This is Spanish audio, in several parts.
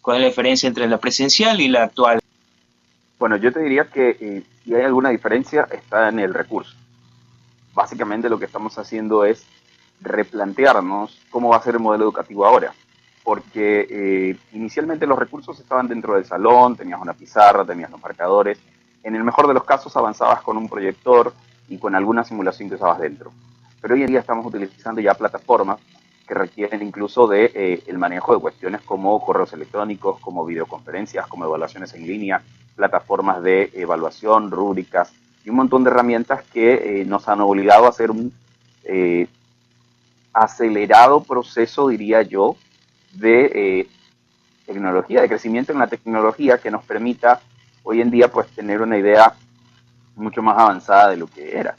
¿Cuál es la diferencia entre la presencial y la actual? Bueno, yo te diría que si hay alguna diferencia está en el recurso. Básicamente lo que estamos haciendo es replantearnos cómo va a ser el modelo educativo ahora. Porque inicialmente los recursos estaban dentro del salón, tenías una pizarra, tenías los marcadores. En el mejor de los casos avanzabas con un proyector y con alguna simulación que usabas dentro. Pero hoy en día estamos utilizando ya plataformas que requieren incluso de el manejo de cuestiones como correos electrónicos, como videoconferencias, como evaluaciones en línea, plataformas de evaluación, rúbricas y un montón de herramientas que nos han obligado a hacer un eh, acelerado proceso, diría yo, de tecnología, de crecimiento en la tecnología que nos permita hoy en día pues tener una idea mucho más avanzada de lo que era.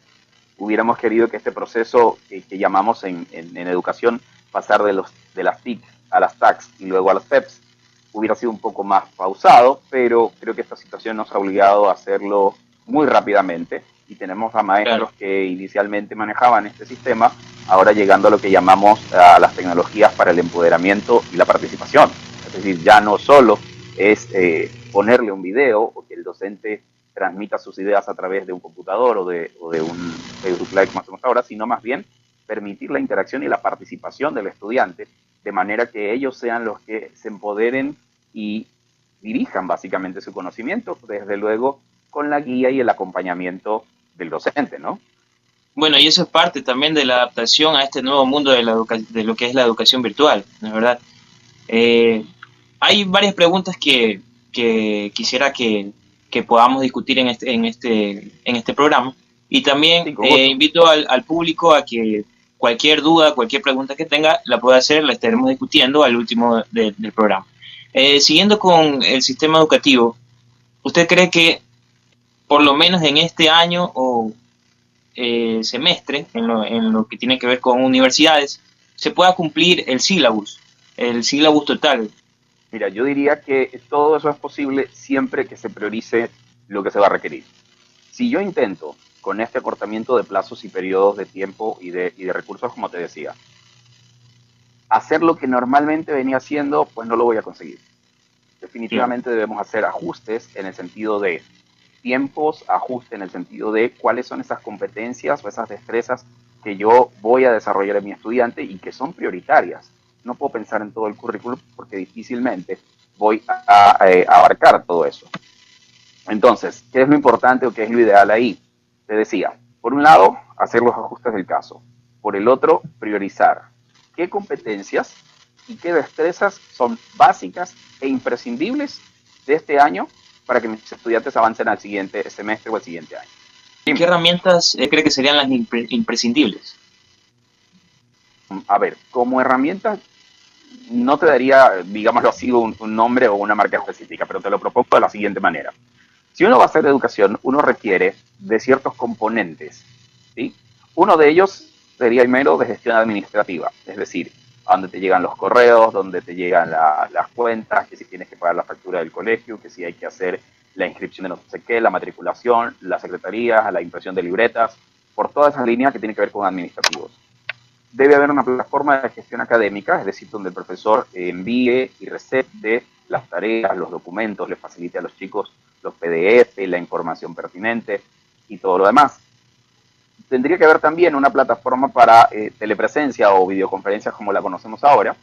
Hubiéramos querido que este proceso que llamamos en educación pasar de las TIC a las TACs y luego a las PEPs hubiera sido un poco más pausado, pero creo que esta situación nos ha obligado a hacerlo muy rápidamente y tenemos a Claro. maestros que inicialmente manejaban este sistema, ahora llegando a lo que llamamos a las tecnologías para el empoderamiento y la participación. Es decir, ya no solo es ponerle un video o que el docente transmita sus ideas a través de un computador o de un Facebook Live como hacemos ahora, sino más bien permitir la interacción y la participación del estudiante, de manera que ellos sean los que se empoderen y dirijan básicamente su conocimiento, desde luego con la guía y el acompañamiento del docente, ¿no? Bueno, y eso es parte también de la adaptación a este nuevo mundo de, de lo que es la educación virtual, ¿no es verdad? Eh, Hay varias preguntas que quisiera que podamos discutir en este programa. Y también Sí, con gusto. invito al público a que cualquier duda, cualquier pregunta que tenga, la pueda hacer, la estaremos discutiendo al último del programa. Siguiendo con el sistema educativo, ¿usted cree que por lo menos en este año o semestre, en lo que tiene que ver con universidades, se pueda cumplir el sílabus total? Mira, yo diría que todo eso es posible siempre que se priorice lo que se va a requerir. Si yo intento, con este acortamiento de plazos y periodos de tiempo y de recursos, como te decía, hacer lo que normalmente venía haciendo, pues no lo voy a conseguir. Claro. Definitivamente debemos hacer ajustes en el sentido de tiempos, ajuste en el sentido de cuáles son esas competencias o esas destrezas que yo voy a desarrollar en mi estudiante y que son prioritarias. No puedo pensar en todo el currículum porque difícilmente voy a abarcar todo eso. Entonces, ¿qué es lo importante o qué es lo ideal ahí? Te decía, por un lado, hacer los ajustes del caso. Por el otro, priorizar qué competencias y qué destrezas son básicas e imprescindibles de este año para que mis estudiantes avancen al siguiente semestre o al siguiente año. ¿Y qué Dime, herramientas cree que serían las imprescindibles? a ver, como herramienta no te daría, digámoslo así, un nombre o una marca específica, pero te lo propongo de la siguiente manera. Si uno va a hacer educación, uno requiere de ciertos componentes, ¿sí? Uno de ellos sería el mero de gestión administrativa, es decir, a dónde te llegan los correos, dónde te llegan las cuentas, que si tienes que pagar la factura del colegio, que si hay que hacer la inscripción de no sé qué, la matriculación, la secretaría, la impresión de libretas, por todas esas líneas que tienen que ver con administrativos. Debe haber una plataforma de gestión académica, es decir, donde el profesor envíe y recete las tareas, los documentos, le facilite a los chicos los PDF, la información pertinente y todo lo demás. Tendría que haber también una plataforma para telepresencia o videoconferencias como la conocemos ahora,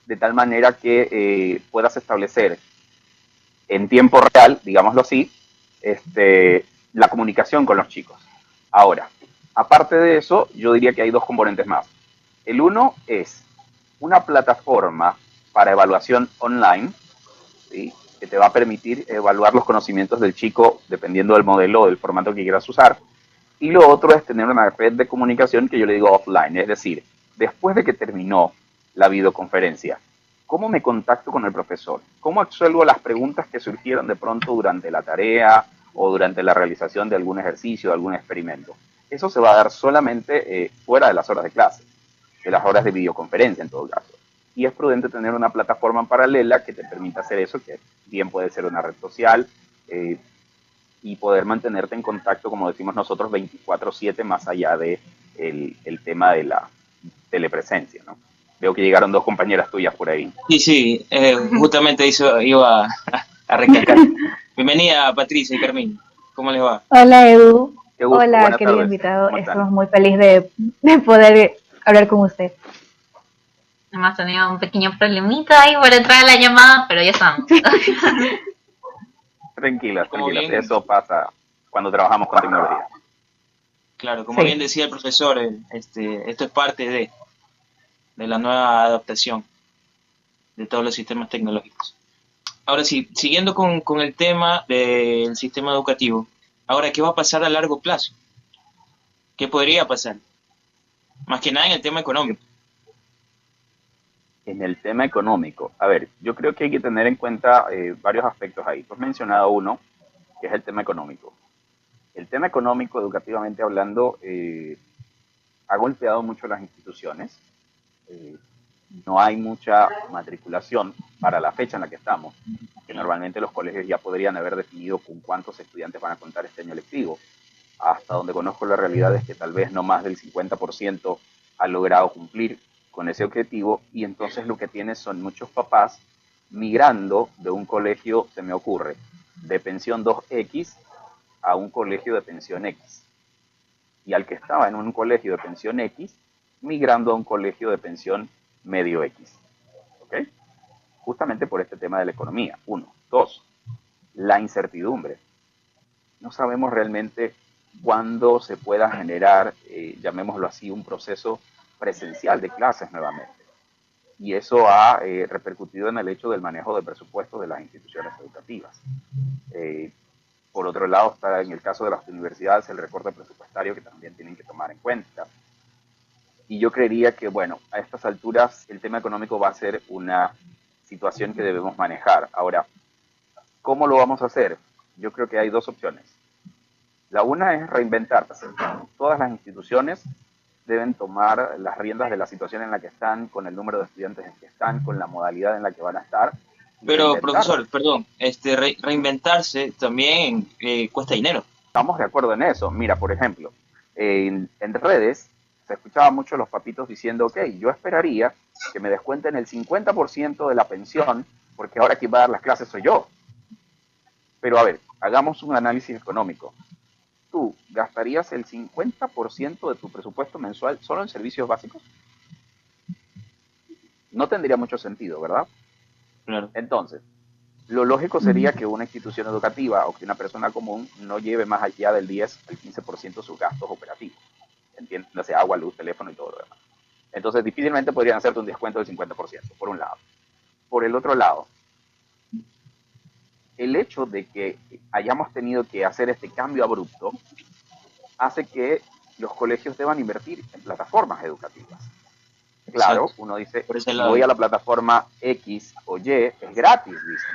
de tal manera que puedas establecer en tiempo real, digámoslo así, la comunicación con los chicos. Ahora, aparte de eso, yo diría que hay dos componentes más. El uno es una plataforma para evaluación online, ¿sí? Que te va a permitir evaluar los conocimientos del chico dependiendo del modelo o del formato que quieras usar. Y lo otro es tener una red de comunicación que yo le digo offline, es decir, después de que terminó la videoconferencia, ¿cómo me contacto con el profesor? ¿Cómo absuelvo las preguntas que surgieron de pronto durante la tarea o durante la realización de algún ejercicio, de algún experimento? Eso se va a dar solamente fuera de las horas de clase, de las horas de videoconferencia en todo caso. Y es prudente tener una plataforma paralela que te permita hacer eso, que bien puede ser una red social, y poder mantenerte en contacto, como decimos nosotros, 24/7 más allá de el tema de la telepresencia, ¿no? Veo que llegaron dos compañeras tuyas por ahí. Sí, sí, justamente eso iba a recalcar. Bienvenida Patricia y Carmín, ¿cómo les va? Hola Edu, Qué gusto, hola buenas querido tardes. invitado, ¿Cómo están? estamos muy felices de poder hablar con usted. Hemos tenido un pequeño problemita ahí por entrar a la llamada, pero ya estamos. Tranquilas, Como tranquilas. bien, Eso pasa cuando trabajamos con tecnología. claro, como bien Sí, decía el profesor, esto es parte de la nueva adaptación de todos los sistemas tecnológicos. Ahora sí, siguiendo con el tema del sistema educativo, ahora, ¿qué va a pasar a largo plazo? ¿Qué podría pasar? Más que nada en el tema económico. En el tema económico, a ver, yo creo que hay que tener en cuenta varios aspectos ahí. Tú has mencionado uno, que es el tema económico. El tema económico, educativamente hablando, ha golpeado mucho las instituciones. Eh, no hay mucha matriculación para la fecha en la que estamos, que normalmente los colegios ya podrían haber definido con cuántos estudiantes van a contar este año lectivo. Hasta donde conozco la realidad es que tal vez no más del 50% ha logrado cumplir con ese objetivo y entonces lo que tienes son muchos papás migrando de un colegio, se me ocurre, de pensión 2X a un colegio de pensión X. Y al que estaba en un colegio de pensión X, migrando a un colegio de pensión medio X. ¿Ok? Justamente por este tema de la economía. Uno. Dos, la incertidumbre. No sabemos realmente cuándo se pueda generar, llamémoslo así, un proceso presencial de clases nuevamente. Y eso ha repercutido en el hecho del manejo de presupuestos de las instituciones educativas. Eh, por otro lado, está en el caso de las universidades el recorte presupuestario que también tienen que tomar en cuenta. Y yo creería que, bueno, a estas alturas el tema económico va a ser una situación que debemos manejar. Ahora, ¿cómo lo vamos a hacer? Yo creo que hay dos opciones. La una es reinventarse. Todas las instituciones deben tomar las riendas de la situación en la que están, con el número de estudiantes en que están, con la modalidad en la que van a estar y Pero, reinventarse. profesor, perdón, reinventarse también cuesta dinero. Estamos de acuerdo en eso. Mira, por ejemplo, en redes se escuchaba mucho los papitos diciendo, ok, yo esperaría que me descuenten el 50% de la pensión porque ahora quien va a dar las clases soy yo. Pero a ver, hagamos un análisis económico. ¿Tú gastarías el 50% de tu presupuesto mensual solo en servicios básicos? No tendría mucho sentido, ¿verdad? Claro. Entonces, lo lógico sería que una institución educativa o que una persona común no lleve más allá del 10 al 15% de sus gastos operativos. Entiéndase, agua, luz, teléfono y todo lo demás. Entonces, difícilmente podrían hacerte un descuento del 50%, por un lado. Por el otro lado, el hecho de que hayamos tenido que hacer este cambio abrupto hace que los colegios deban invertir en plataformas educativas. Claro, Exacto, uno dice, por ese si voy lado. a la plataforma X o Y, es gratis, dice.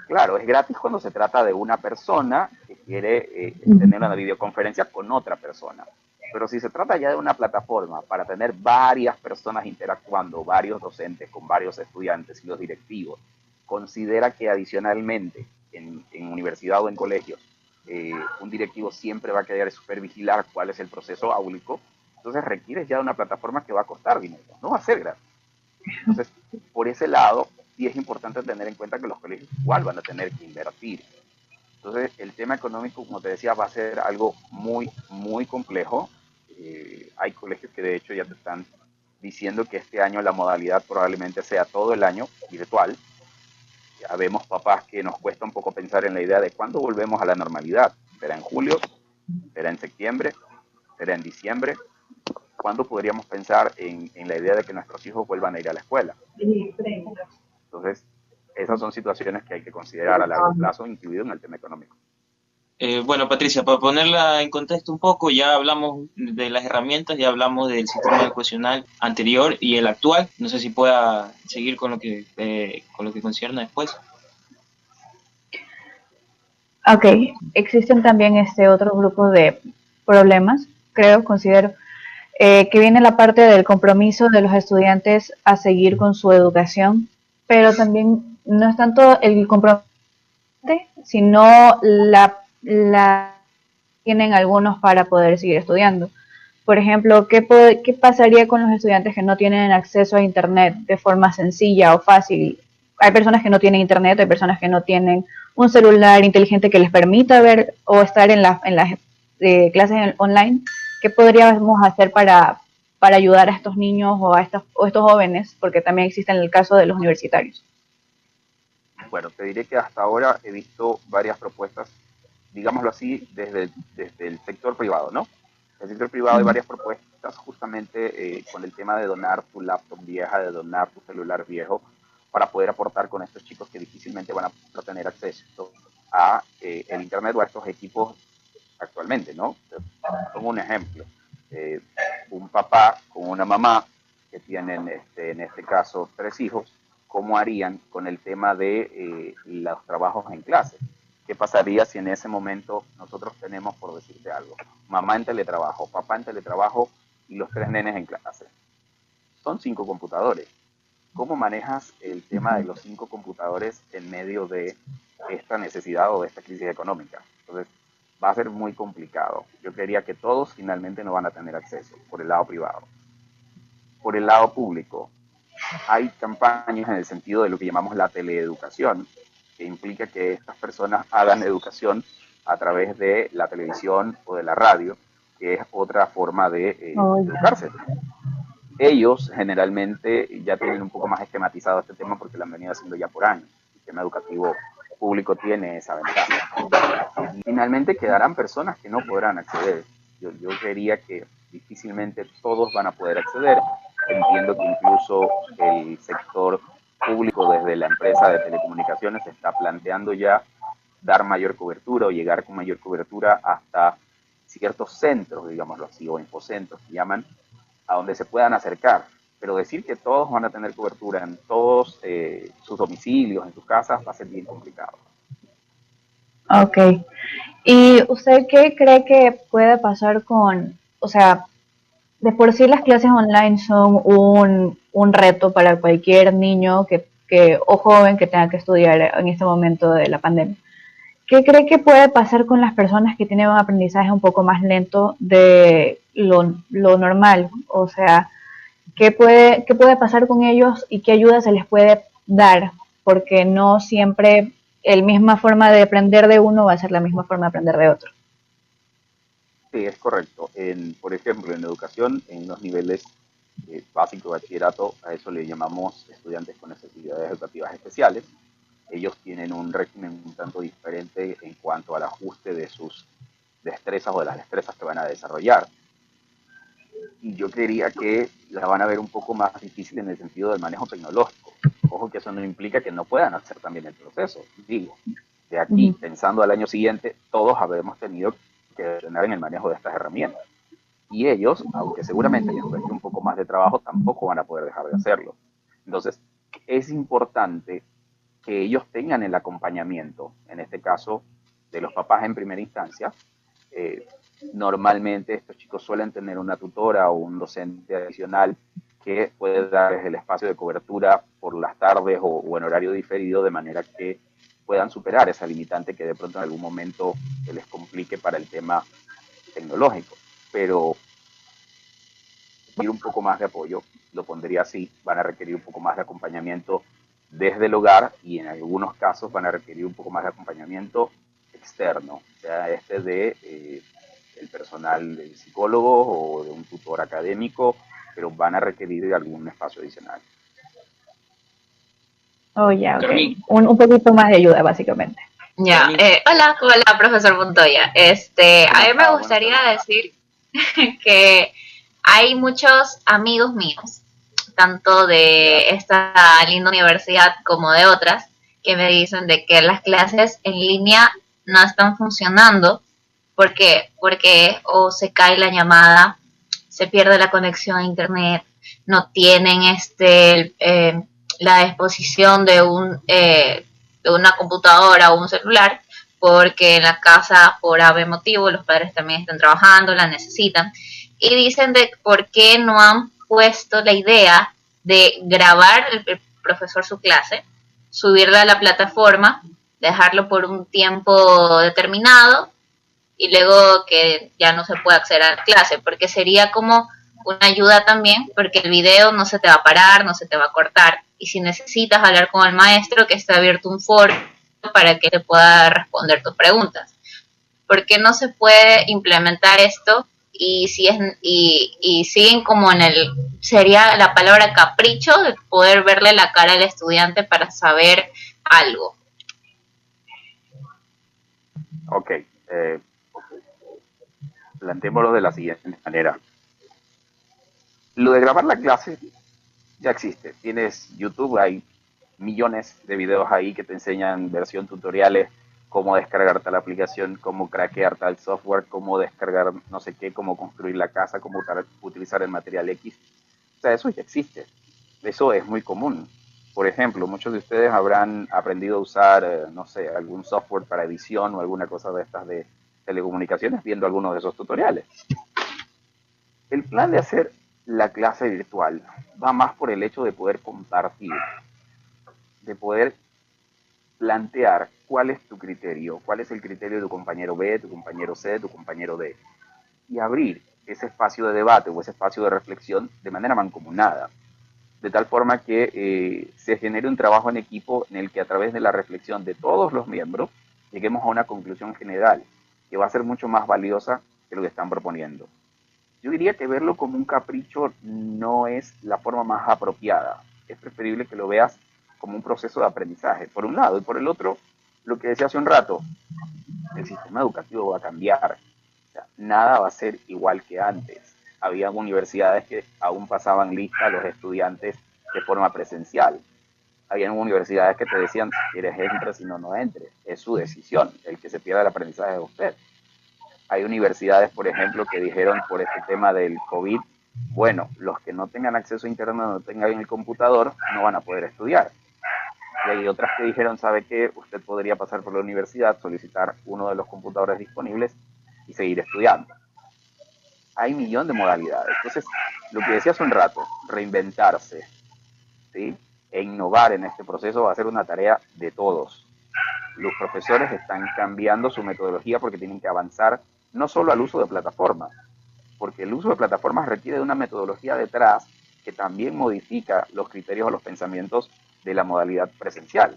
Claro, es gratis cuando se trata de una persona que quiere tener una videoconferencia con otra persona. Pero si se trata ya de una plataforma para tener varias personas interactuando, varios docentes con varios estudiantes y los directivos, considera que adicionalmente en universidad o en colegios, un directivo siempre va a querer supervigilar cuál es el proceso áulico, entonces requieres ya de una plataforma que va a costar dinero, no va a ser gratis. Entonces, por ese lado, sí es importante tener en cuenta que los colegios igual van a tener que invertir. Entonces, el tema económico, como te decía, va a ser algo muy, muy complejo. Hay colegios que de hecho ya te están diciendo que este año la modalidad probablemente sea todo el año virtual. Ya vemos papás que nos cuesta un poco pensar en la idea de cuándo volvemos a la normalidad. ¿Será en julio? ¿Será en septiembre? ¿Será en diciembre? ¿Cuándo podríamos pensar en la idea de que nuestros hijos vuelvan a ir a la escuela? Entonces, esas son situaciones que hay que considerar a largo plazo, incluido en el tema económico. Bueno, Patricia, para ponerla en contexto un poco, ya hablamos de las herramientas, ya hablamos del sistema educacional anterior y el actual. No sé si pueda seguir con lo que concierne después. ok, existen también otro grupo de problemas, creo, considero, que viene la parte del compromiso de los estudiantes a seguir con su educación, pero también no es tanto el compromiso, sino la tienen algunos para poder seguir estudiando. Por ejemplo, ¿qué pasaría con los estudiantes que no tienen acceso a Internet de forma sencilla o fácil? Hay personas que no tienen Internet, hay personas que no tienen un celular inteligente que les permita ver o estar en las clases online. ¿Qué podríamos hacer para ayudar a estos niños o a estos jóvenes? Porque también existe en el caso de los universitarios. Bueno, te diré que hasta ahora he visto varias propuestas, digámoslo así, desde el sector privado, ¿no? En el sector privado hay varias propuestas justamente con el tema de donar tu laptop vieja, de donar tu celular viejo, para poder aportar con estos chicos que difícilmente van a tener acceso a el Internet o a estos equipos actualmente, ¿no? Pongo un ejemplo. Un papá con una mamá que tienen, en este caso, 3 hijos, ¿cómo harían con el tema de los trabajos en clase? ¿Qué pasaría si en ese momento nosotros tenemos, por decirte algo, mamá en teletrabajo, papá en teletrabajo y los 3 nenes en clase? Son 5 computadores. ¿Cómo manejas el tema de los 5 computadores en medio de esta necesidad o de esta crisis económica? Entonces, va a ser muy complicado. Yo creería que todos finalmente no van a tener acceso por el lado privado. Por el lado público, hay campañas en el sentido de lo que llamamos la teleeducación, que implica que estas personas hagan educación a través de la televisión o de la radio, que es otra forma de educarse. Ellos generalmente ya tienen un poco más esquematizado este tema porque lo han venido haciendo ya por años. El sistema educativo público tiene esa ventaja. Y finalmente quedarán personas que no podrán acceder. Yo creería que difícilmente todos van a poder acceder. Entiendo que incluso el sector público desde la empresa de telecomunicaciones está planteando ya dar mayor cobertura o llegar con mayor cobertura hasta ciertos centros, digámoslo así, o infocentros que llaman, a donde se puedan acercar. Pero decir que todos van a tener cobertura en todos sus domicilios, en sus casas, va a ser bien complicado. Ok. ¿Y usted qué cree que puede pasar o sea, de por sí las clases online son un reto para cualquier niño o joven que tenga que estudiar en este momento de la pandemia? ¿Qué cree que puede pasar con las personas que tienen un aprendizaje un poco más lento de lo normal? O sea, ¿qué puede pasar con ellos y qué ayuda se les puede dar? Porque no siempre la misma forma de aprender de uno va a ser la misma forma de aprender de otro. Sí, es correcto. Por ejemplo, en educación, en los niveles básico de bachillerato, a eso le llamamos estudiantes con necesidades educativas especiales. Ellos tienen un régimen un tanto diferente en cuanto al ajuste de sus destrezas o de las destrezas que van a desarrollar. Y yo creería que la van a ver un poco más difícil en el sentido del manejo tecnológico. Ojo que eso no implica que no puedan hacer también el proceso. Digo, de aquí, pensando al año siguiente, todos habremos tenido que entrenar en el manejo de estas herramientas. Y ellos, aunque seguramente les cueste un poco más de trabajo, tampoco van a poder dejar de hacerlo. Entonces, es importante que ellos tengan el acompañamiento, en este caso, de los papás en primera instancia. Normalmente estos chicos suelen tener una tutora o un docente adicional que puede darles el espacio de cobertura por las tardes o en horario diferido, de manera que puedan superar esa limitante que de pronto en algún momento se les complique para el tema tecnológico. Pero requerir un poco más de apoyo, lo pondría así, van a requerir un poco más de acompañamiento desde el hogar y en algunos casos van a requerir un poco más de acompañamiento externo, o sea, el personal del psicólogo o de un tutor académico, pero van a requerir algún espacio adicional. Oh, ya, ok. Un poquito más de ayuda, básicamente. Ya, hola, profesor Montoya. A mí me gustaría decir que hay muchos amigos míos, tanto de esta linda universidad como de otras, que me dicen de que las clases en línea no están funcionando. ¿Por qué? Porque o se cae la llamada, se pierde la conexión a internet, no tienen la disposición de una computadora o un celular, porque en la casa, por ave motivo, los padres también están trabajando, la necesitan. Y dicen de por qué no han puesto la idea de grabar el profesor su clase, subirla a la plataforma, dejarlo por un tiempo determinado y luego que ya no se puede acceder a la clase, porque sería como una ayuda también, porque el video no se te va a parar, no se te va a cortar, y si necesitas hablar con el maestro, que esté abierto un foro para que te pueda responder tus preguntas. ¿Por qué no se puede implementar esto? Y si es y siguen como en el sería la palabra capricho de poder verle la cara al estudiante para saber algo. Ok, planteémoslo de la siguiente manera. Lo de grabar la clase ya existe. Tienes YouTube, hay millones de videos ahí que te enseñan versión tutoriales, cómo descargar tal aplicación, cómo craquear tal software, cómo descargar no sé qué, cómo construir la casa, cómo utilizar el material X. O sea, eso ya existe. Eso es muy común. Por ejemplo, muchos de ustedes habrán aprendido a usar, no sé, algún software para edición o alguna cosa de estas de telecomunicaciones viendo algunos de esos tutoriales. El plan de hacer la clase virtual va más por el hecho de poder compartir, de poder plantear cuál es tu criterio, cuál es el criterio de tu compañero B, tu compañero C, tu compañero D, y abrir ese espacio de debate o ese espacio de reflexión de manera mancomunada, de tal forma que se genere un trabajo en equipo en el que a través de la reflexión de todos los miembros lleguemos a una conclusión general que va a ser mucho más valiosa que lo que están proponiendo. Yo diría que verlo como un capricho no es la forma más apropiada. Es preferible que lo veas como un proceso de aprendizaje, por un lado, y por el otro, lo que decía hace un rato, el sistema educativo va a cambiar. O sea, nada va a ser igual que antes. Había universidades que aún pasaban lista a los estudiantes de forma presencial. Había universidades que te decían, si quieres entra, si no, no entres. Es su decisión. El que se pierda el aprendizaje es usted. Hay universidades, por ejemplo, que dijeron por este tema del COVID, bueno, los que no tengan acceso a internet, no tengan el computador, no van a poder estudiar. Y hay otras que dijeron, ¿sabe qué? Usted podría pasar por la universidad, solicitar uno de los computadores disponibles y seguir estudiando. Hay un millón de modalidades. Entonces, lo que decía hace un rato, reinventarse, ¿sí? E innovar en este proceso va a ser una tarea de todos. Los profesores están cambiando su metodología porque tienen que avanzar no solo al uso de plataformas, porque el uso de plataformas requiere de una metodología detrás que también modifica los criterios o los pensamientos de la modalidad presencial.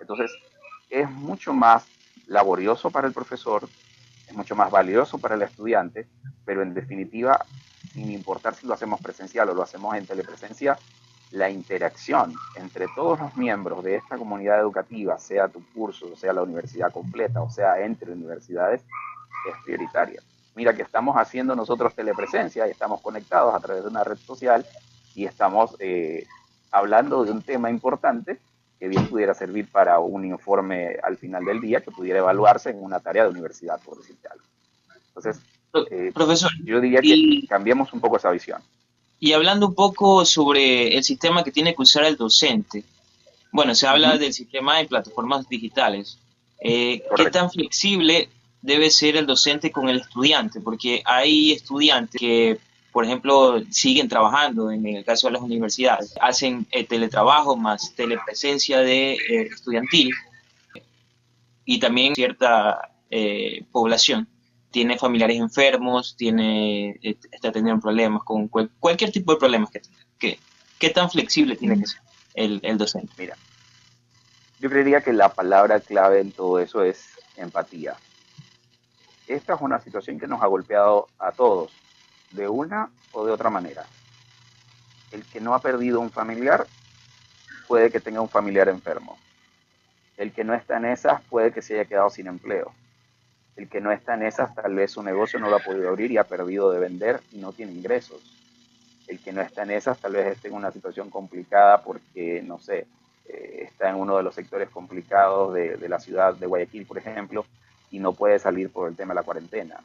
Entonces, es mucho más laborioso para el profesor, es mucho más valioso para el estudiante, pero en definitiva, sin importar si lo hacemos presencial o lo hacemos en telepresencia, la interacción entre todos los miembros de esta comunidad educativa, sea tu curso, sea la universidad completa, o sea entre universidades, es prioritaria. Mira que estamos haciendo nosotros telepresencia y estamos conectados a través de una red social y estamos hablando de un tema importante que bien pudiera servir para un informe al final del día que pudiera evaluarse en una tarea de universidad, por decirte algo. Entonces, Profesor, yo diría que cambiemos un poco esa visión. Y hablando un poco sobre el sistema que tiene que usar el docente, bueno, se habla del sistema de plataformas digitales. ¿Qué tan flexible debe ser el docente con el estudiante? Porque hay estudiantes que, por ejemplo, siguen trabajando, en el caso de las universidades, hacen teletrabajo más telepresencia de estudiantil, y también cierta población tiene familiares enfermos, está teniendo problemas con cualquier tipo de problemas que tenga. ¿Qué tan flexible tiene que ser el docente? Mira, yo creería que la palabra clave en todo eso es empatía. Esta es una situación que nos ha golpeado a todos, de una o de otra manera. El que no ha perdido un familiar puede que tenga un familiar enfermo. El que no está en esas puede que se haya quedado sin empleo. El que no está en esas tal vez su negocio no lo ha podido abrir y ha perdido de vender y no tiene ingresos. El que no está en esas tal vez esté en una situación complicada porque, no sé, está en uno de los sectores complicados de la ciudad de Guayaquil, por ejemplo, y no puede salir por el tema de la cuarentena.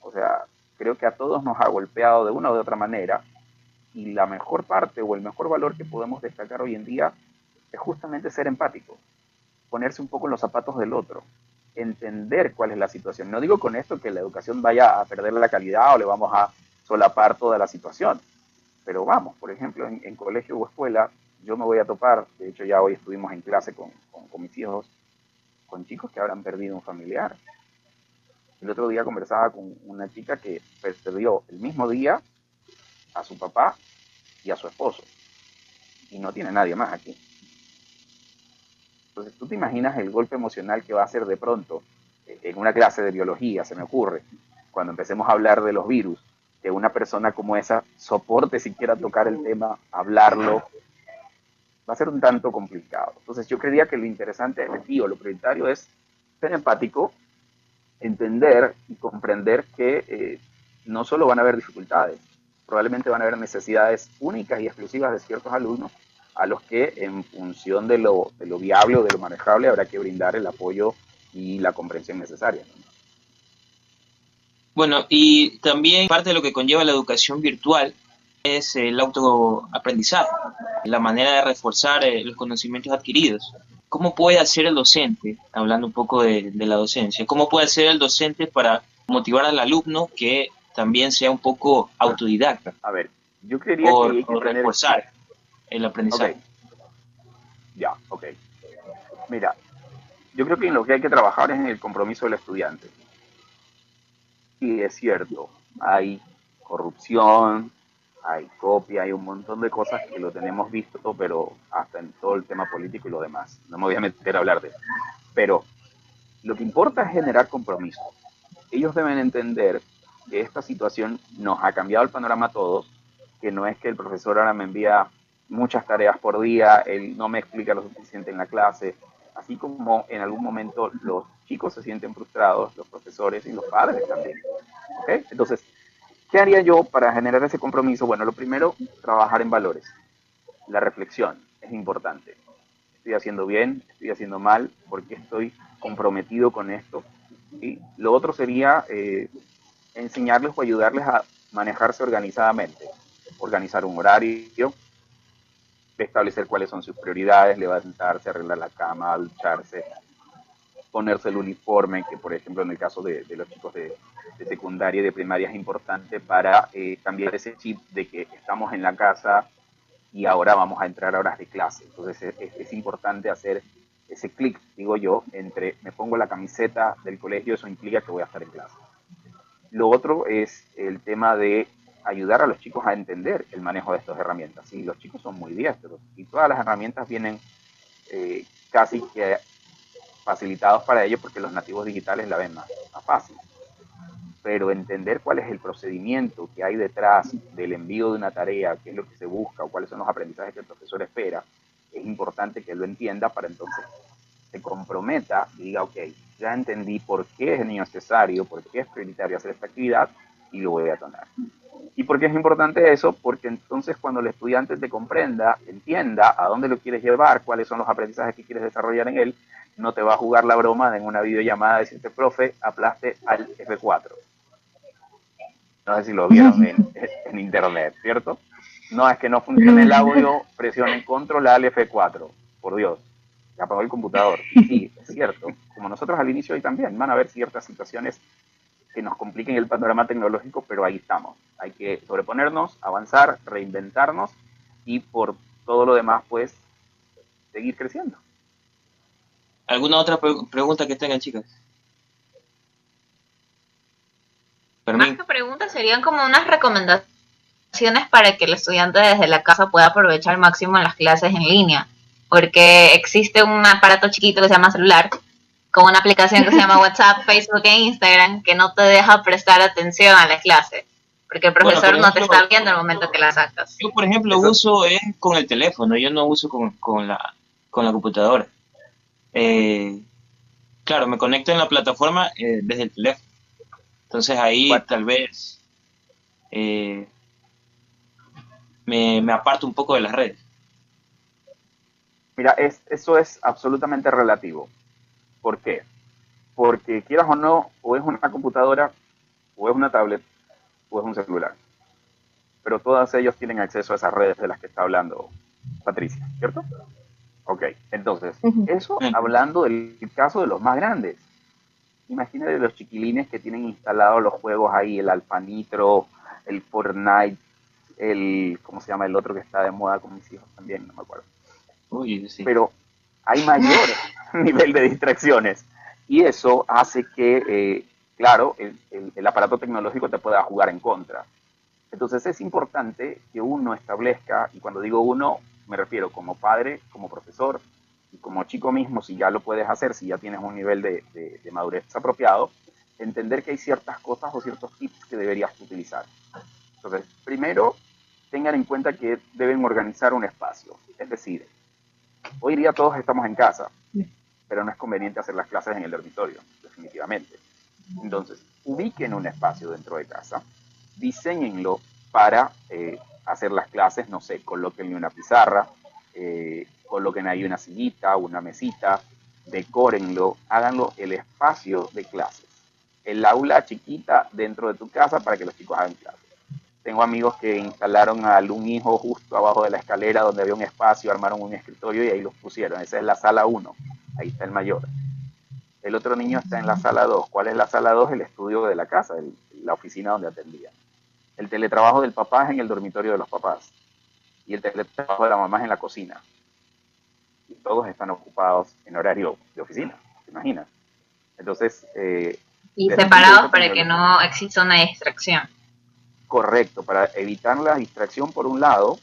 O sea, creo que a todos nos ha golpeado de una u otra manera y la mejor parte o el mejor valor que podemos destacar hoy en día es justamente ser empático, ponerse un poco en los zapatos del otro, entender cuál es la situación. No digo con esto que la educación vaya a perder la calidad o le vamos a solapar toda la situación, pero vamos, por ejemplo, en colegio o escuela, yo me voy a topar, de hecho ya hoy estuvimos en clase con mis hijos, con chicos que habrán perdido un familiar. El otro día conversaba con una chica que perdió el mismo día a su papá y a su esposo. Y no tiene nadie más aquí. Entonces, ¿tú te imaginas el golpe emocional que va a ser de pronto en una clase de biología, se me ocurre, cuando empecemos a hablar de los virus, que una persona como esa soporte siquiera tocar el tema, hablarlo, va a ser un tanto complicado. Entonces, yo creía que lo interesante aquí, o lo prioritario, es ser empático, entender y comprender que no solo van a haber dificultades, probablemente van a haber necesidades únicas y exclusivas de ciertos alumnos a los que en función de lo viable o de lo manejable habrá que brindar el apoyo y la comprensión necesaria, ¿no? Bueno, y también parte de lo que conlleva la educación virtual es el autoaprendizaje, la manera de reforzar los conocimientos adquiridos. ¿Cómo puede hacer el docente, hablando un poco de la docencia, cómo puede hacer el docente para motivar al alumno que también sea un poco autodidacta A ver, yo creería que hay que o tener... reforzar el aprendizaje? Ok, ya, ok. Mira, yo creo que en lo que hay que trabajar es en el compromiso del estudiante. Y es cierto, hay corrupción, hay copia, hay un montón de cosas que lo tenemos visto, pero hasta en todo el tema político y lo demás. No me voy a meter a hablar de eso. Pero lo que importa es generar compromiso. Ellos deben entender que esta situación nos ha cambiado el panorama a todos, que no es que el profesor ahora me envía muchas tareas por día, él no me explica lo suficiente en la clase, así como en algún momento los chicos se sienten frustrados, los profesores y los padres también. ¿Okay? Entonces, ¿qué haría yo para generar ese compromiso? Bueno, lo primero, trabajar en valores. La reflexión es importante. ¿Estoy haciendo bien? ¿Estoy haciendo mal? ¿Por qué estoy comprometido con esto? Y lo otro sería enseñarles o ayudarles a manejarse organizadamente. Organizar un horario, establecer cuáles son sus prioridades, levantarse, arreglar la cama, ducharse, ponerse el uniforme, que por ejemplo en el caso de los chicos de secundaria y de primaria es importante para cambiar ese chip de que estamos en la casa y ahora vamos a entrar a horas de clase. Entonces es importante hacer ese clic, digo yo, entre me pongo la camiseta del colegio, eso implica que voy a estar en clase. Lo otro es el tema de ayudar a los chicos a entender el manejo de estas herramientas. Sí, los chicos son muy diestros y todas las herramientas vienen casi que facilitados para ellos porque los nativos digitales la ven más fácil. Pero entender cuál es el procedimiento que hay detrás del envío de una tarea, qué es lo que se busca o cuáles son los aprendizajes que el profesor espera, es importante que lo entienda para entonces se comprometa y diga, ok, ya entendí por qué es necesario, por qué es prioritario hacer esta actividad y lo voy a tomar. ¿Y por qué es importante eso? Porque entonces cuando el estudiante te comprenda, entienda a dónde lo quieres llevar, cuáles son los aprendizajes que quieres desarrollar en él, no te va a jugar la broma de en una videollamada decirte, profe, aplaste al F4. No sé si lo vieron en internet, ¿cierto? No, es que no funciona el audio, presionen control al F4. Por Dios, se apagó el computador. Y sí, es cierto. Como nosotros al inicio hoy también, van a haber ciertas situaciones que nos compliquen el panorama tecnológico, pero ahí estamos. Hay que sobreponernos, avanzar, reinventarnos y por todo lo demás, pues, seguir creciendo. ¿Alguna otra pregunta que tengan, chicas? Más que preguntas, serían como unas recomendaciones para que el estudiante desde la casa pueda aprovechar al máximo las clases en línea. Porque existe un aparato chiquito que se llama celular, con una aplicación que se llama WhatsApp, Facebook e Instagram, que no te deja prestar atención a la clase. Porque el profesor no te está viendo en el momento que la sacas. Yo, por ejemplo, uso con el teléfono, yo no uso con la computadora. Claro, me conecto en la plataforma desde el teléfono. Entonces ahí tal vez me aparto un poco de las redes. Mira, eso es absolutamente relativo. ¿Por qué? Porque quieras o no, o es una computadora, o es una tablet, o es un celular. Pero todos ellos tienen acceso a esas redes de las que está hablando Patricia, ¿cierto? Ok, entonces, eso hablando del caso de los más grandes. Imagínate los chiquilines que tienen instalados los juegos ahí, el Alpha Nitro, el Fortnite, ¿cómo se llama el otro que está de moda con mis hijos también? No me acuerdo. Uy, sí. Pero hay mayor nivel de distracciones y eso hace que claro, el aparato tecnológico te pueda jugar en contra. Entonces es importante que uno establezca, y cuando digo uno, me refiero como padre, como profesor, y como chico mismo, si ya lo puedes hacer, si ya tienes un nivel de madurez apropiado, entender que hay ciertas cosas o ciertos tips que deberías utilizar. Entonces, primero, tengan en cuenta que deben organizar un espacio. Es decir, hoy día todos estamos en casa, pero no es conveniente hacer las clases en el dormitorio, definitivamente. Entonces, ubiquen un espacio dentro de casa, diseñenlo para hacer las clases, no sé, colóquenle una pizarra, coloquen ahí una sillita, una mesita, decórenlo, háganlo el espacio de clases. El aula chiquita dentro de tu casa para que los chicos hagan clases. Tengo amigos que instalaron a un hijo justo abajo de la escalera donde había un espacio, armaron un escritorio y ahí los pusieron. Esa es la sala 1, ahí está el mayor. El otro niño está en la sala 2. ¿Cuál es la sala 2? El estudio de la casa, la oficina donde atendían. El teletrabajo del papá es en el dormitorio de los papás. Y el teletrabajo de la mamá es en la cocina. Y todos están ocupados en horario de oficina, ¿te imaginas? Entonces... y separados para que no exista una distracción. Correcto, para evitar la distracción por un lado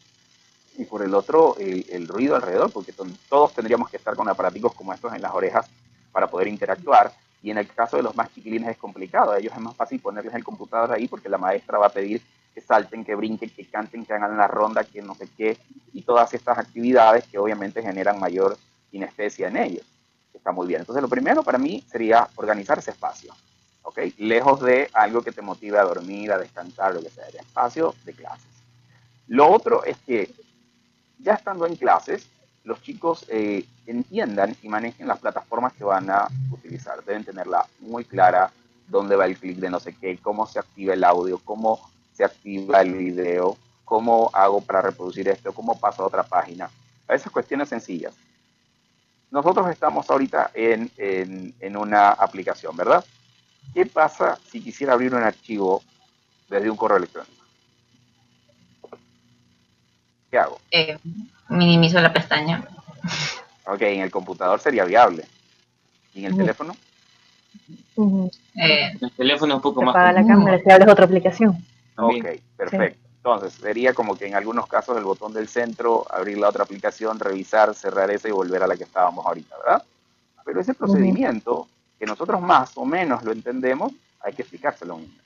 y por el otro el ruido alrededor, porque todos tendríamos que estar con aparaticos como estos en las orejas para poder interactuar, y en el caso de los más chiquilines es complicado, a ellos es más fácil ponerles el computador ahí porque la maestra va a pedir que salten, que brinquen, que canten, que hagan la ronda, que no sé qué, y todas estas actividades que obviamente generan mayor inespecie en ellos. Está muy bien. Entonces lo primero para mí sería organizar ese espacio. ¿Okay? Lejos de algo que te motive a dormir, a descansar, lo que sea, el espacio de clases. Lo otro es que ya estando en clases, los chicos entiendan y manejen las plataformas que van a utilizar. Deben tenerla muy clara, dónde va el clic de no sé qué, cómo se activa el audio, cómo se activa el video, cómo hago para reproducir esto, cómo paso a otra página. A esas cuestiones sencillas. Nosotros estamos ahorita en una aplicación, ¿verdad? ¿Qué pasa si quisiera abrir un archivo desde un correo electrónico? ¿Qué hago? Minimizo la pestaña. Ok, en el computador sería viable. ¿Y en el teléfono? El teléfono es un poco más apaga la cámara si abres otra aplicación. Ok, perfecto. Sí. Entonces, sería como que en algunos casos el botón del centro, abrir la otra aplicación, revisar, cerrar esa y volver a la que estábamos ahorita, ¿verdad? Pero ese procedimiento, que nosotros más o menos lo entendemos, hay que explicárselo a un niño.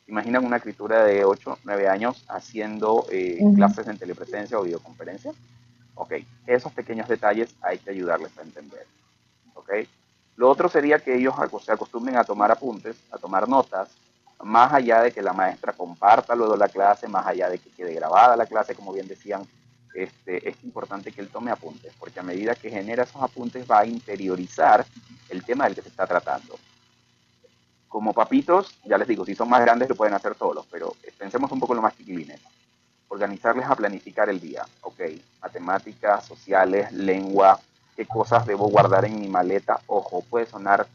¿Imaginan una criatura de 8, 9 años haciendo clases en telepresencia o videoconferencia? Ok, esos pequeños detalles hay que ayudarles a entender. Ok, lo otro sería que ellos se acostumbren a tomar apuntes, a tomar notas, más allá de que la maestra comparta luego la clase, más allá de que quede grabada la clase, como bien decían, es importante que él tome apuntes, porque a medida que genera esos apuntes va a interiorizar el tema del que se está tratando. Como papitos, ya les digo, si son más grandes lo pueden hacer solos, pero pensemos un poco en lo más chiquilines. Organizarles a planificar el día, ok, matemáticas, sociales, lengua, qué cosas debo guardar en mi maleta. Ojo, puede sonar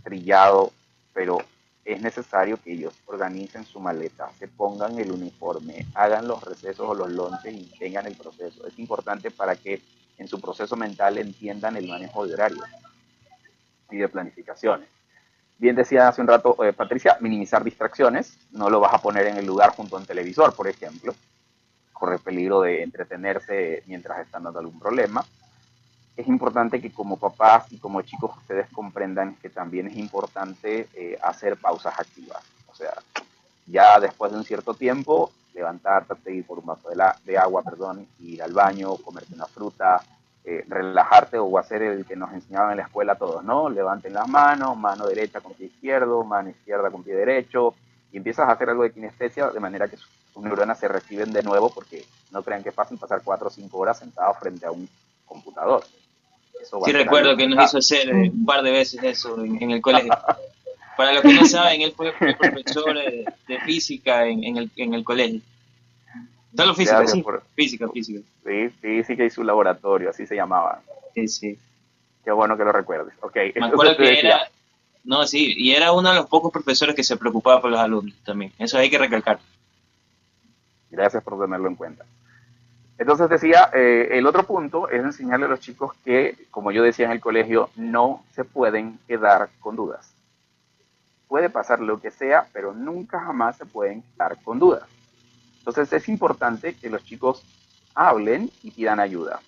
trillado, pero es necesario que ellos organicen su maleta, se pongan el uniforme, hagan los recesos o los lonches y tengan el proceso. Es importante para que en su proceso mental entiendan el manejo de horarios y de planificaciones. Bien decía hace un rato Patricia, minimizar distracciones, no lo vas a poner en el lugar junto a un televisor, por ejemplo, corre peligro de entretenerse mientras están dando algún problema. Es importante que como papás y como chicos ustedes comprendan que también es importante hacer pausas activas. O sea, ya después de un cierto tiempo, levantarte, ir por un vaso de agua, ir al baño, comerte una fruta, relajarte o hacer el que nos enseñaban en la escuela todos, ¿no? Levanten las manos, mano derecha con pie izquierdo, mano izquierda con pie derecho, y empiezas a hacer algo de kinestesia de manera que sus neuronas se reciben de nuevo, porque no crean que es fácil pasar 4 o 5 horas sentado frente a un computador. Sí, recuerdo que nos hizo hacer un par de veces eso en el colegio. Para los que no saben, él fue profesor de física en el colegio. Solo física, sí. Física. Sí, física y su laboratorio, así se llamaba. Sí. Qué bueno que lo recuerdes. Okay. Me acuerdo que era... No, sí, y era uno de los pocos profesores que se preocupaba por los alumnos también. Eso hay que recalcar. Gracias por tenerlo en cuenta. Entonces decía, el otro punto es enseñarle a los chicos que, como yo decía en el colegio, no se pueden quedar con dudas. puede pasar lo que sea, pero nunca jamás se pueden quedar con dudas. Entonces es importante que los chicos hablen y pidan ayuda.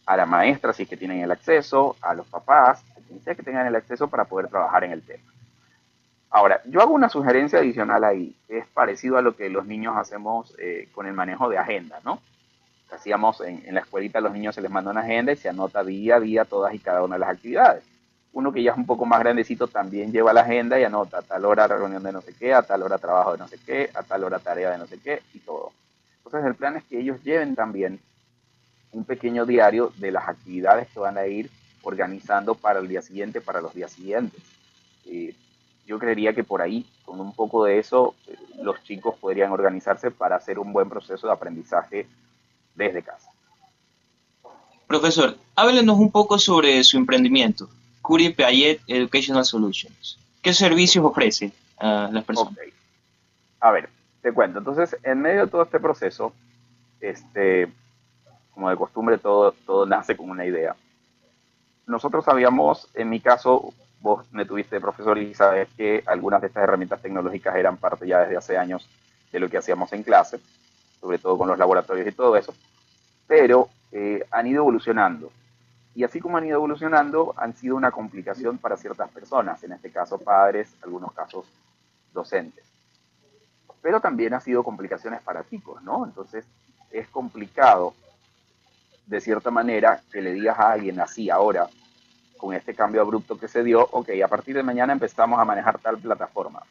A la maestra si es que tienen el acceso, a los papás, a quien sea que tengan el acceso para poder trabajar en el tema. Ahora, yo hago una sugerencia adicional ahí, que es parecido a lo que los niños hacemos con el manejo de agenda, ¿no? Hacíamos en la escuelita, a los niños se les manda una agenda y se anota día a día todas y cada una de las actividades. Uno que ya es un poco más grandecito también lleva la agenda y anota a tal hora reunión de no sé qué, a tal hora trabajo de no sé qué, a tal hora tarea de no sé qué y todo. Entonces el plan es que ellos lleven también un pequeño diario de las actividades que van a ir organizando para el día siguiente, para los días siguientes. Yo creería que por ahí, con un poco de eso, los chicos podrían organizarse para hacer un buen proceso de aprendizaje desde casa. Profesor, háblenos un poco sobre su emprendimiento, Curie Piaget Educational Solutions. ¿Qué servicios ofrece a las personas? Okay. A ver, te cuento. Entonces, en medio de todo este proceso, como de costumbre, todo nace con una idea. Nosotros sabíamos, en mi caso, vos me tuviste profesor y sabes que algunas de estas herramientas tecnológicas eran parte ya desde hace años de lo que hacíamos en clase, sobre todo con los laboratorios y todo eso, pero han ido evolucionando. Y así como han ido evolucionando, han sido una complicación para ciertas personas, en este caso padres, en algunos casos docentes. Pero también ha sido complicaciones para chicos, ¿no? Entonces es complicado, de cierta manera, que le digas a alguien así ahora, con este cambio abrupto que se dio, ok, a partir de mañana empezamos a manejar tal plataforma.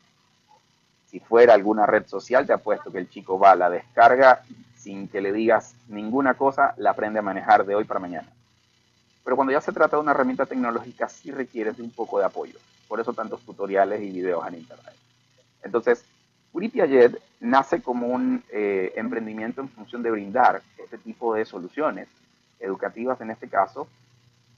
Si fuera alguna red social, te apuesto que el chico va a la descarga sin que le digas ninguna cosa, la aprende a manejar de hoy para mañana. Pero cuando ya se trata de una herramienta tecnológica, sí requieres de un poco de apoyo. Por eso tantos tutoriales y videos en internet. Entonces, Curie Piaget nace como un emprendimiento en función de brindar este tipo de soluciones educativas, en este caso,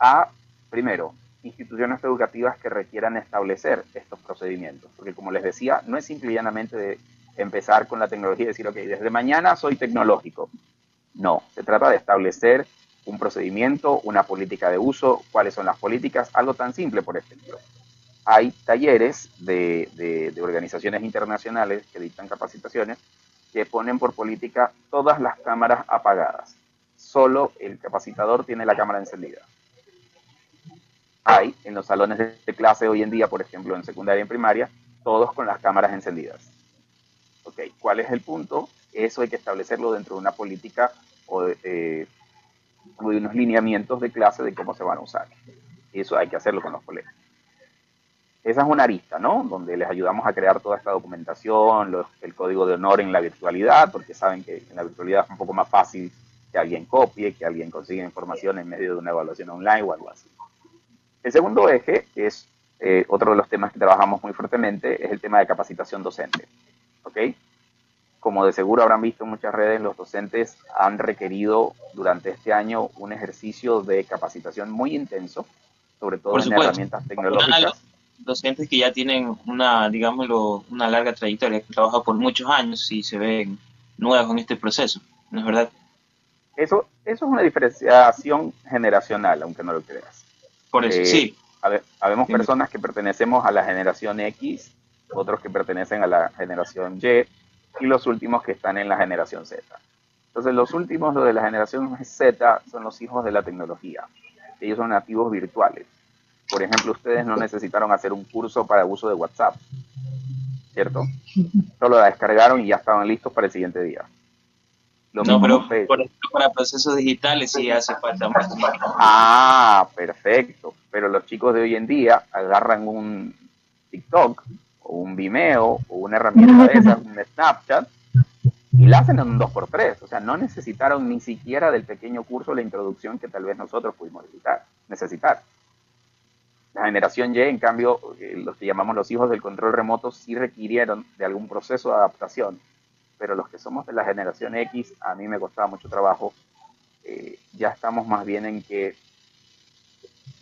a, primero, instituciones educativas que requieran establecer estos procedimientos. Porque, como les decía, no es simple y llanamente de empezar con la tecnología y decir, ok, desde mañana soy tecnológico. No, se trata de establecer un procedimiento, una política de uso, cuáles son las políticas, algo tan simple, por ejemplo. Hay talleres de organizaciones internacionales que dictan capacitaciones que ponen por política todas las cámaras apagadas. Solo el capacitador tiene la cámara encendida. Hay en los salones de clase hoy en día, por ejemplo, en secundaria y en primaria, todos con las cámaras encendidas. Ok, ¿cuál es el punto? Eso hay que establecerlo dentro de una política o de unos lineamientos de clase de cómo se van a usar. Y eso hay que hacerlo con los colegios. Esa es una arista, ¿no? Donde les ayudamos a crear toda esta documentación, el código de honor en la virtualidad, porque saben que en la virtualidad es un poco más fácil que alguien copie, que alguien consiga información en medio de una evaluación online o algo así. El segundo eje, que es otro de los temas que trabajamos muy fuertemente, es el tema de capacitación docente. ¿Ok? Como de seguro habrán visto en muchas redes, los docentes han requerido durante este año un ejercicio de capacitación muy intenso, sobre todo en herramientas tecnológicas. Docentes que ya tienen una, digámoslo, una larga trayectoria, que trabajan por muchos años y se ven nuevos en este proceso, ¿no es verdad? Eso es una diferenciación generacional, aunque no lo creas. Por eso, sí. Habemos personas que pertenecemos a la generación X, otros que pertenecen a la generación Y, y los últimos que están en la generación Z. Entonces, los últimos, los de la generación Z, son los hijos de la tecnología. Ellos son nativos virtuales. Por ejemplo, ustedes no necesitaron hacer un curso para uso de WhatsApp, ¿cierto? Solo la descargaron y ya estaban listos para el siguiente día. No, pero por ejemplo, para procesos digitales sí hace falta más. Ah, perfecto. Pero los chicos de hoy en día agarran un TikTok o un Vimeo o una herramienta de esas, un Snapchat, y la hacen en un 2x3. O sea, no necesitaron ni siquiera del pequeño curso de introducción que tal vez nosotros pudimos necesitar. La generación Y, en cambio, los que llamamos los hijos del control remoto, sí requirieron de algún proceso de adaptación. Pero los que somos de la generación X, a mí me costaba mucho trabajo. Ya estamos más bien en que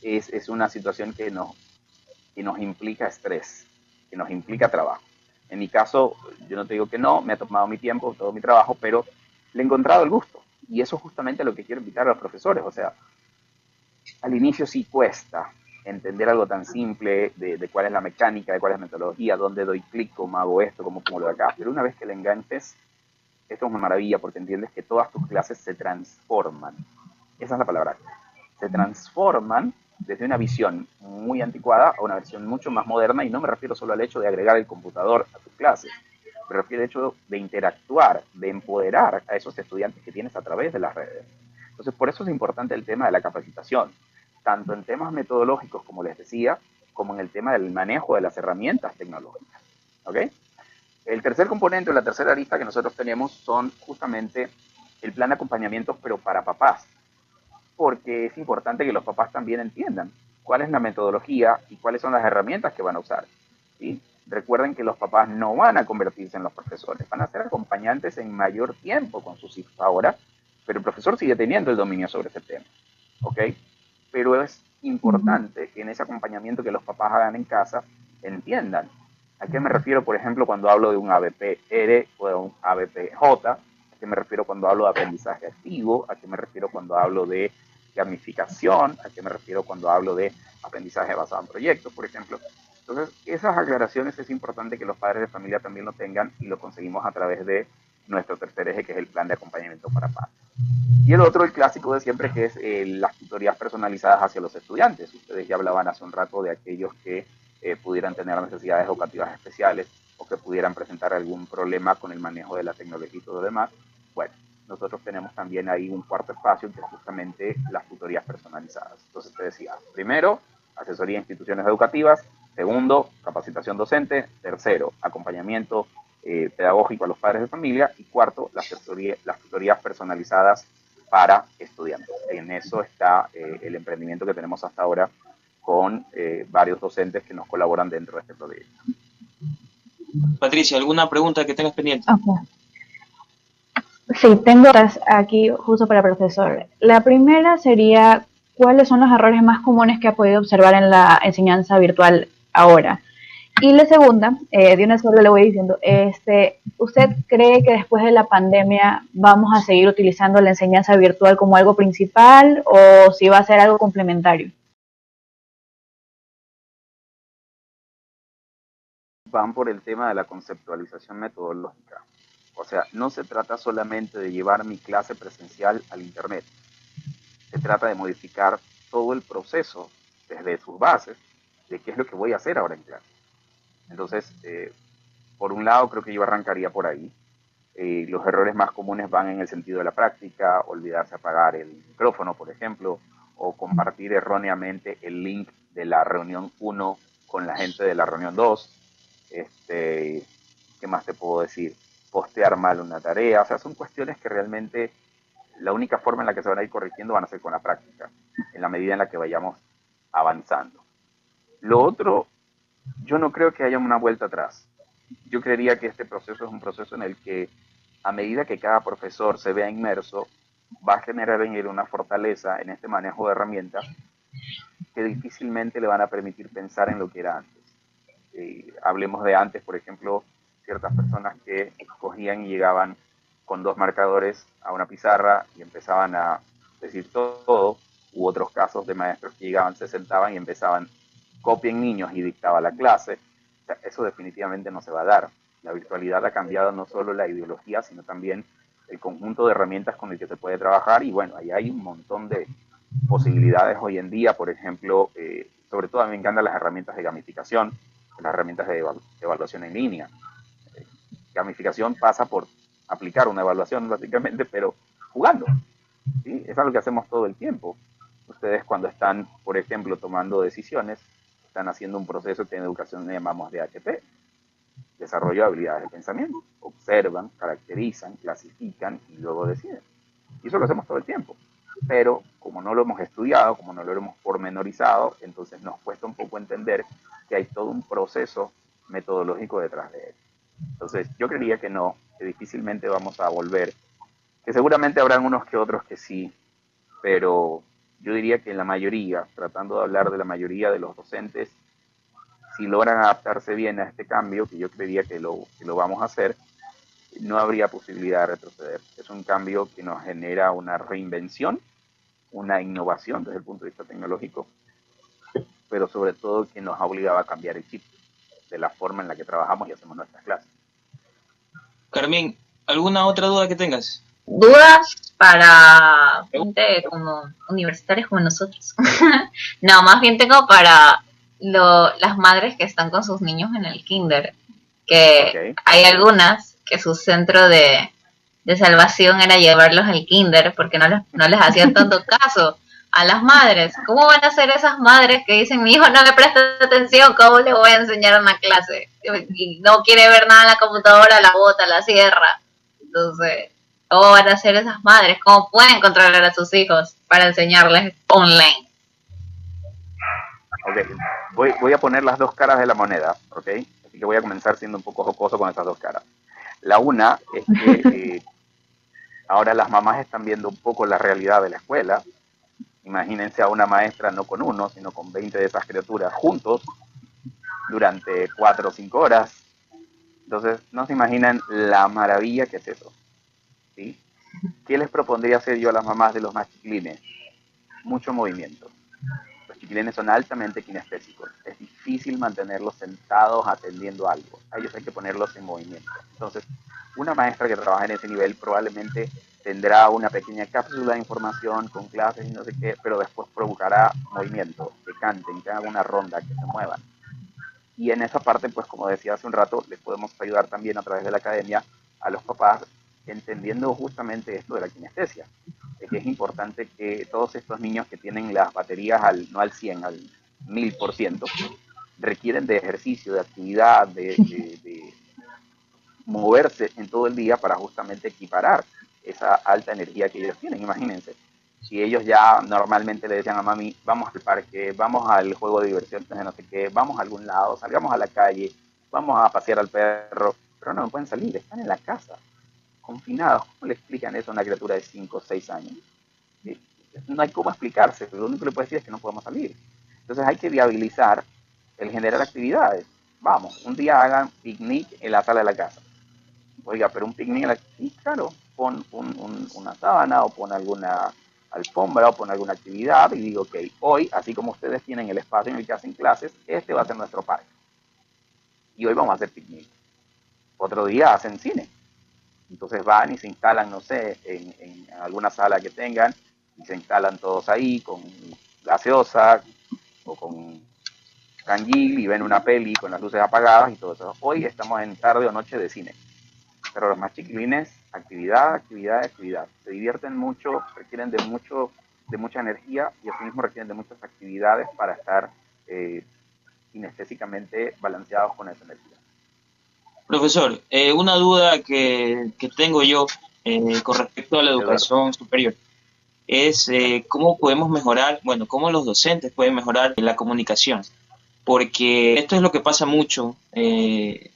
es una situación que nos implica estrés, que nos implica trabajo. En mi caso, yo no te digo que no, me ha tomado mi tiempo, todo mi trabajo, pero le he encontrado el gusto. Y eso es justamente lo que quiero invitar a los profesores. O sea, al inicio sí cuesta, entender algo tan simple de cuál es la mecánica, de cuál es la metodología, dónde doy clic, cómo hago esto, cómo pongo lo de acá. Pero una vez que le enganches, esto es una maravilla porque entiendes que todas tus clases se transforman. Esa es la palabra. Se transforman desde una visión muy anticuada a una versión mucho más moderna, y no me refiero solo al hecho de agregar el computador a tus clases, me refiero al hecho de interactuar, de empoderar a esos estudiantes que tienes a través de las redes. Entonces, por eso es importante el tema de la capacitación, tanto en temas metodológicos, como les decía, como en el tema del manejo de las herramientas tecnológicas. ¿Ok? El tercer componente, o la tercera arista que nosotros tenemos, son justamente el plan de acompañamiento, pero para papás, porque es importante que los papás también entiendan cuál es la metodología y cuáles son las herramientas que van a usar. ¿Sí? Recuerden que los papás no van a convertirse en los profesores, van a ser acompañantes en mayor tiempo con sus hijos ahora, pero el profesor sigue teniendo el dominio sobre ese tema. ¿Ok? Pero es importante que en ese acompañamiento que los papás hagan en casa entiendan a qué me refiero, por ejemplo, cuando hablo de un ABPR o de un ABPJ, a qué me refiero cuando hablo de aprendizaje activo, a qué me refiero cuando hablo de gamificación, a qué me refiero cuando hablo de aprendizaje basado en proyectos, por ejemplo. Entonces, esas aclaraciones es importante que los padres de familia también lo tengan, y lo conseguimos a través de nuestro tercer eje, que es el plan de acompañamiento para padres. Y el otro, el clásico de siempre, que es las tutorías personalizadas hacia los estudiantes. Ustedes ya hablaban hace un rato de aquellos que pudieran tener necesidades educativas especiales, o que pudieran presentar algún problema con el manejo de la tecnología y todo lo demás. Bueno, nosotros tenemos también ahí un cuarto espacio, que es justamente las tutorías personalizadas. Entonces te decía, primero, asesoría a instituciones educativas; segundo, capacitación docente; tercero, acompañamiento pedagógico a los padres de familia; y cuarto, las tutorías personalizadas para estudiantes. En eso está el emprendimiento que tenemos hasta ahora, con varios docentes que nos colaboran dentro de este proyecto. Patricia, ¿alguna pregunta que tengas pendiente? Okay. Sí, tengo otras aquí justo para el profesor. La primera sería, ¿cuáles son los errores más comunes que ha podido observar en la enseñanza virtual ahora? Y la segunda, de una sola le voy diciendo, ¿usted cree que después de la pandemia vamos a seguir utilizando la enseñanza virtual como algo principal, o si va a ser algo complementario? Van por el tema de la conceptualización metodológica. O sea, no se trata solamente de llevar mi clase presencial al internet. Se trata de modificar todo el proceso desde sus bases de qué es lo que voy a hacer ahora en clase. Entonces, por un lado, creo que yo arrancaría por ahí. Los errores más comunes van en el sentido de la práctica: olvidarse apagar el micrófono, por ejemplo, o compartir erróneamente el link de la reunión 1 con la gente de la reunión 2. ¿Qué más te puedo decir? Postear mal una tarea. O sea, son cuestiones que realmente la única forma en la que se van a ir corrigiendo van a ser con la práctica, en la medida en la que vayamos avanzando. Lo otro, yo no creo que haya una vuelta atrás. Yo creería que este proceso es un proceso en el que, a medida que cada profesor se vea inmerso, va a generar en él una fortaleza en este manejo de herramientas que difícilmente le van a permitir pensar en lo que era antes. Hablemos de antes, por ejemplo, ciertas personas que cogían y llegaban con 2 marcadores a una pizarra y empezaban a decir todo, u otros casos de maestros que llegaban, se sentaban y empezaban: copien niños, y dictaba la clase. O sea, eso definitivamente no se va a dar. La virtualidad ha cambiado no solo la ideología, sino también el conjunto de herramientas con el que se puede trabajar, y bueno, ahí hay un montón de posibilidades hoy en día. Por ejemplo, sobre todo a mí me encantan las herramientas de gamificación, las herramientas de evaluación en línea. Gamificación pasa por aplicar una evaluación, básicamente, pero jugando. ¿Sí? Es algo que hacemos todo el tiempo. Ustedes, cuando están, por ejemplo, tomando decisiones, están haciendo un proceso que en educación le llamamos DHP, desarrollo de habilidades de pensamiento. Observan, caracterizan, clasifican y luego deciden. Y eso lo hacemos todo el tiempo. Pero como no lo hemos estudiado, como no lo hemos pormenorizado, entonces nos cuesta un poco entender que hay todo un proceso metodológico detrás de él. Entonces yo creería que no, que difícilmente vamos a volver, que seguramente habrán unos que otros que sí, pero yo diría que la mayoría, tratando de hablar de la mayoría de los docentes, si logran adaptarse bien a este cambio, que yo creería que lo vamos a hacer, no habría posibilidad de retroceder. Es un cambio que nos genera una reinvención, una innovación desde el punto de vista tecnológico, pero sobre todo que nos ha obligado a cambiar el chip de la forma en la que trabajamos y hacemos nuestras clases. Carmen, ¿alguna otra duda que tengas? ¿Dudas para gente como universitarios como nosotros? No, más bien tengo para las madres que están con sus niños en el kinder, que hay algunas que su centro de salvación era llevarlos al kinder porque no les hacían tanto caso a las madres. ¿Cómo van a ser esas madres que dicen, mi hijo no me presta atención, cómo le voy a enseñar una clase? Y no quiere ver nada en la computadora, la bota, la cierra. Entonces, ¿cómo van a ser esas madres? ¿Cómo pueden controlar a sus hijos para enseñarles online? Ok, voy a poner las dos caras de la moneda, ¿ok? Así que voy a comenzar siendo un poco jocoso con estas dos caras. La una es que ahora las mamás están viendo un poco la realidad de la escuela. Imagínense a una maestra no con uno, sino con 20 de esas criaturas juntos durante 4 o 5 horas. Entonces, no se imaginan la maravilla que es eso, ¿sí? ¿Qué les propondría hacer yo a las mamás de los más chiquilines? Mucho movimiento. Los chiquilines son altamente kinestésicos. Es difícil mantenerlos sentados atendiendo algo. A ellos hay que ponerlos en movimiento. Entonces, una maestra que trabaja en ese nivel probablemente tendrá una pequeña cápsula de información con clases y no sé qué, pero después provocará movimiento, que canten, que hagan una ronda, que se muevan. Y en esa parte, pues como decía hace un rato, les podemos ayudar también a través de la academia a los papás entendiendo justamente esto de la kinestesia. Es que es importante que todos estos niños que tienen las baterías no al 100, al 1000%, requieren de ejercicio, de actividad, de moverse en todo el día para justamente equiparar esa alta energía que ellos tienen. Imagínense, si ellos ya normalmente le decían a mami, vamos al parque, vamos al juego de diversión, no sé qué, vamos a algún lado, salgamos a la calle, vamos a pasear al perro, pero no pueden salir, están en la casa, confinados. ¿Cómo le explican eso a una criatura de 5 o 6 años? No hay cómo explicarse, lo único que le puedo decir es que no podemos salir. Entonces hay que viabilizar el generar actividades. Vamos, un día hagan picnic en la sala de la casa. Oiga, pero un picnic en la... Sí, claro, pon una sábana o pon alguna alfombra o pon alguna actividad y digo, ok, hoy, así como ustedes tienen el espacio en el que hacen clases, este va a ser nuestro parque. Y hoy vamos a hacer picnic. Otro día hacen cine. Entonces van y se instalan, no sé, en alguna sala que tengan y se instalan todos ahí con gaseosa o con canguil y ven una peli con las luces apagadas y todo eso. Hoy estamos en tarde o noche de cine. Pero los más chiquilines, actividad, actividad, actividad. Se divierten mucho, requieren de mucha energía y asimismo requieren de muchas actividades para estar kinestésicamente balanceados con esa energía. Profesor, una duda que tengo yo con respecto a la educación superior es cómo podemos mejorar, bueno, cómo los docentes pueden mejorar la comunicación, porque esto es lo que pasa mucho,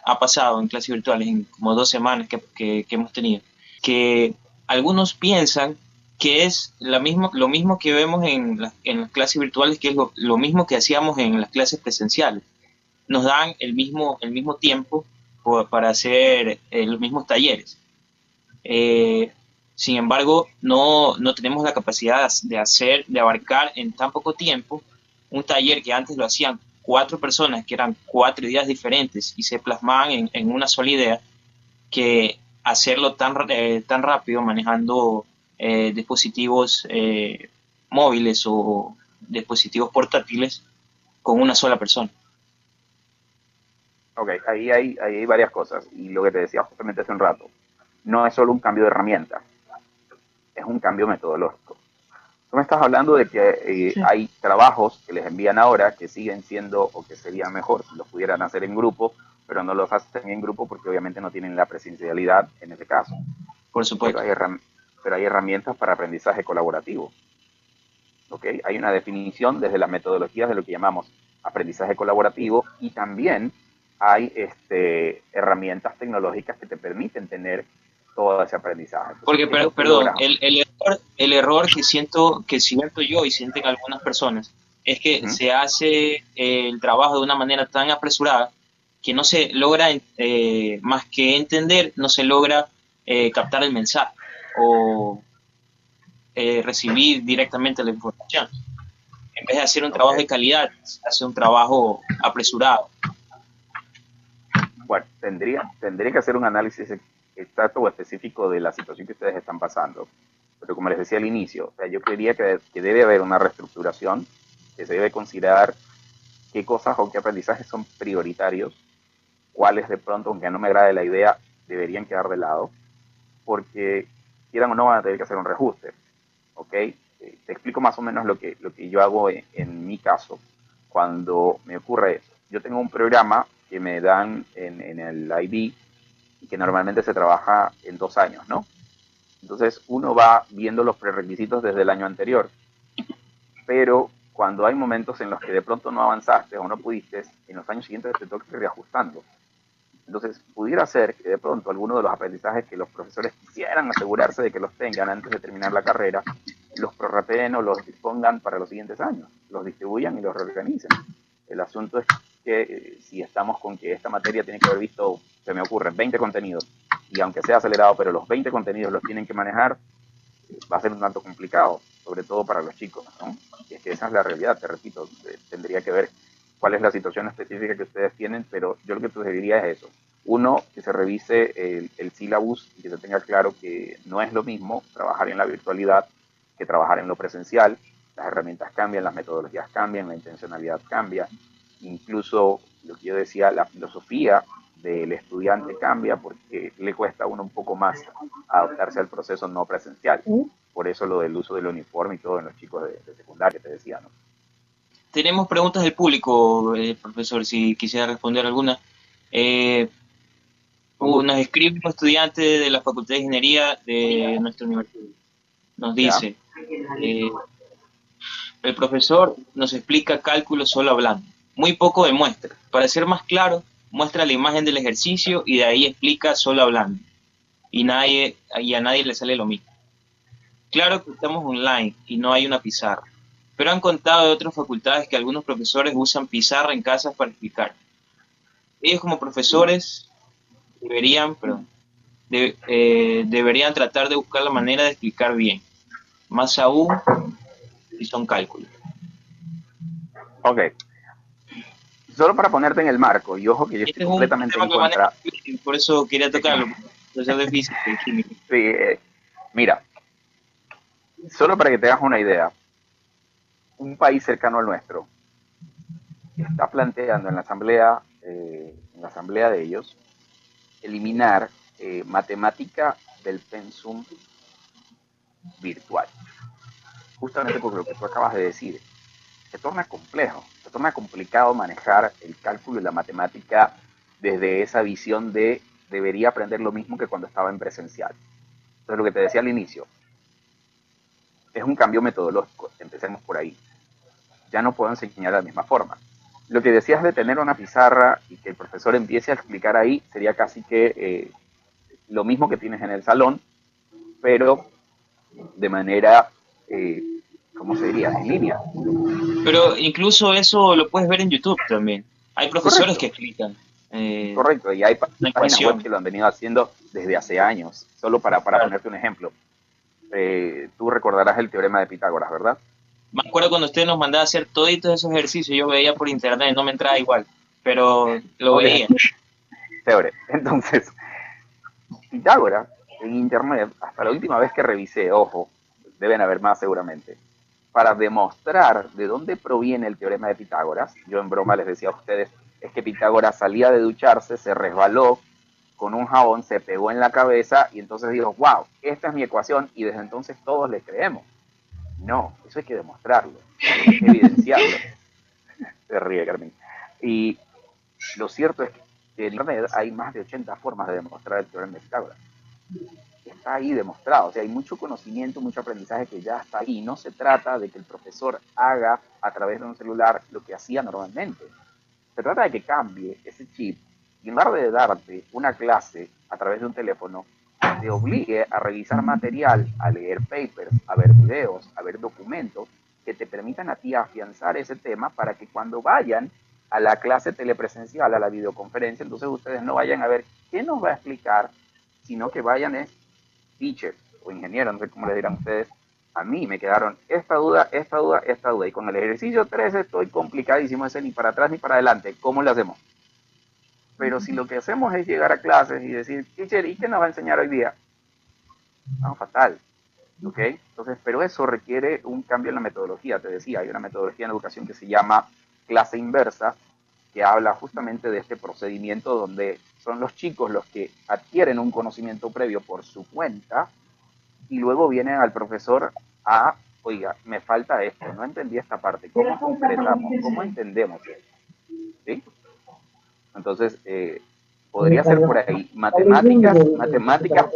ha pasado en clases virtuales en como 2 semanas que hemos tenido, que algunos piensan que es lo mismo que vemos en las clases virtuales, que es lo mismo que hacíamos en las clases presenciales. Nos dan el mismo tiempo para hacer los mismos talleres. Sin embargo, no tenemos la capacidad de abarcar en tan poco tiempo un taller que antes lo hacían 4 personas, que eran 4 ideas diferentes y se plasmaban en una sola idea, que hacerlo tan rápido manejando dispositivos móviles o dispositivos portátiles con una sola persona. Ok, ahí hay varias cosas y lo que te decía justamente hace un rato, no es solo un cambio de herramienta, es un cambio metodológico. Tú me estás hablando de que sí, hay trabajos que les envían ahora que siguen siendo o que sería mejor si los pudieran hacer en grupo, pero no los hacen en grupo porque obviamente no tienen la presencialidad en ese caso. Por supuesto. Pero hay herramientas para aprendizaje colaborativo. ¿Okay? Hay una definición desde las metodologías de lo que llamamos aprendizaje colaborativo y también hay herramientas tecnológicas que te permiten tener todo ese aprendizaje. Porque, perdón, el error que siento yo y sienten algunas personas es que se hace el trabajo de una manera tan apresurada que no se logra, más que entender, no se logra captar el mensaje o recibir directamente la información. en vez de hacer un trabajo de calidad, hace un trabajo apresurado. Bueno, tendría que hacer un análisis exacto o específico de la situación que ustedes están pasando. Pero como les decía al inicio, o sea, yo creería que debe haber una reestructuración, que se debe considerar qué cosas o qué aprendizajes son prioritarios, cuáles de pronto, aunque no me agrade la idea, deberían quedar de lado, porque quieran o no van a tener que hacer un reajuste. ¿Ok? Te explico más o menos lo que yo hago en mi caso cuando me ocurre eso. Yo tengo un programa que me dan en el IB y que normalmente se trabaja en 2 años, ¿no? Entonces uno va viendo los prerequisitos desde el año anterior, pero cuando hay momentos en los que de pronto no avanzaste o no pudiste, en los años siguientes te toca ir reajustando. Entonces, pudiera ser que de pronto algunos de los aprendizajes que los profesores quisieran asegurarse de que los tengan antes de terminar la carrera, los prorrateen o los dispongan para los siguientes años, los distribuyan y los reorganicen. El asunto es que si estamos con que esta materia tiene que haber visto, se me ocurre, 20 contenidos, y aunque sea acelerado, pero los 20 contenidos los tienen que manejar, va a ser un tanto complicado, sobre todo para los chicos, ¿no? Y es que esa es la realidad, te repito, tendría que ver cuál es la situación específica que ustedes tienen, pero yo lo que sugeriría es eso. Uno, que se revise el sílabus y que se tenga claro que no es lo mismo trabajar en la virtualidad que trabajar en lo presencial. Las herramientas cambian, las metodologías cambian, la intencionalidad cambia. Incluso lo que yo decía, la filosofía del estudiante cambia porque le cuesta a uno un poco más adaptarse al proceso no presencial. Por eso lo del uso del uniforme y todo en los chicos de secundaria, te decía, ¿no? Tenemos preguntas del público, profesor, si quisiera responder alguna. Nos escribe un estudiante de la Facultad de Ingeniería de nuestra universidad. Nos dice, el profesor nos explica cálculo solo hablando, muy poco demuestra. Para ser más claro, muestra la imagen del ejercicio y de ahí explica solo hablando. Y a nadie le sale lo mismo. Claro que estamos online y no hay una pizarra, pero han contado de otras facultades que algunos profesores usan pizarra en casas para explicar. Ellos como profesores deberían tratar de buscar la manera de explicar bien, más aún si son cálculos. Ok. Solo para ponerte en el marco, y ojo que yo estoy completamente en contra. Por eso quería tocarlo, profesor de física y química. Sí, mira, solo para que te hagas una idea, un país cercano al nuestro está planteando en la asamblea de ellos eliminar matemática del pensum virtual, justamente por lo que tú acabas de decir. Se torna complejo, se torna complicado manejar el cálculo y la matemática desde esa visión de debería aprender lo mismo que cuando estaba en presencial. Entonces, lo que te decía al inicio, es un cambio metodológico, empecemos por ahí. Ya no puedo enseñar de la misma forma. Lo que decías de tener una pizarra y que el profesor empiece a explicar ahí sería casi que lo mismo que tienes en el salón, pero de manera, ¿cómo se diría? En línea. Pero incluso eso lo puedes ver en YouTube también. Hay profesores que explican. Correcto, y hay páginas web que lo han venido haciendo desde hace años. Solo para ponerte un ejemplo. Tú recordarás el teorema de Pitágoras, ¿verdad? Me acuerdo cuando usted nos mandaba a hacer todos esos ejercicios, yo veía por internet, no me entraba igual, pero lo veía. Chévere. Entonces, Pitágoras en internet, hasta la última vez que revisé, ojo, deben haber más seguramente, para demostrar de dónde proviene el teorema de Pitágoras, yo en broma les decía a ustedes, es que Pitágoras salía de ducharse, se resbaló con un jabón, se pegó en la cabeza y entonces dijo, wow, esta es mi ecuación, y desde entonces todos le creemos. No, eso hay que demostrarlo, hay que evidenciarlo. Se ríe, Carmen. Y lo cierto es que en internet hay más de 80 formas de demostrar el teorema de Pitágoras. Está ahí demostrado, o sea, hay mucho conocimiento, mucho aprendizaje que ya está ahí. No se trata de que el profesor haga a través de un celular lo que hacía normalmente. Se trata de que cambie ese chip y en lugar de darte una clase a través de un teléfono, te obligue a revisar material, a leer papers, a ver videos, a ver documentos que te permitan a ti afianzar ese tema para que cuando vayan a la clase telepresencial, a la videoconferencia, entonces ustedes no vayan a ver qué nos va a explicar, sino que vayan teachers o ingenieros, no sé cómo les dirán ustedes, a mí me quedaron esta duda, esta duda, esta duda. Y con el ejercicio 13 estoy complicadísimo, ese ni para atrás ni para adelante. ¿Cómo le hacemos? Pero si lo que hacemos es llegar a clases y decir, teacher, ¿y qué nos va a enseñar hoy día? No, fatal. ¿Ok? Entonces, pero eso requiere un cambio en la metodología. Te decía, hay una metodología en educación que se llama clase inversa, que habla justamente de este procedimiento donde son los chicos los que adquieren un conocimiento previo por su cuenta y luego vienen al profesor a, oiga, me falta esto, no entendí esta parte, ¿cómo concretamos? ¿Cómo entendemos esto? ¿Sí? Entonces, podría ser por ahí. Matemáticas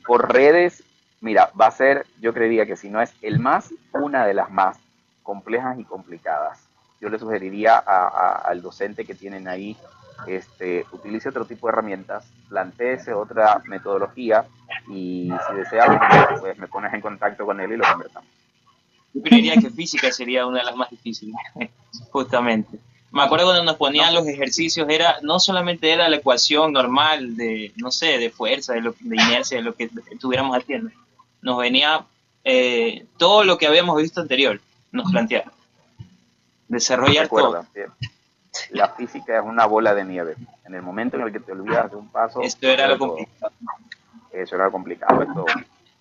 por redes, mira, va a ser, yo creería que si no es el más, una de las más complejas y complicadas. Yo le sugeriría al docente que tienen ahí, utilice otro tipo de herramientas, planteese otra metodología y si desea, pues me pones en contacto con él y lo conversamos. Yo creería que física sería una de las más difíciles, justamente. Me acuerdo cuando nos ponían los ejercicios, no solamente era la ecuación normal de, no sé, de fuerza, de inercia, de lo que estuviéramos haciendo. Nos venía todo lo que habíamos visto anterior, nos planteaba. Desarrollar todo. La física es una bola de nieve. En el momento en el que te olvidas de un paso... Esto era lo complicado. Eso era lo complicado.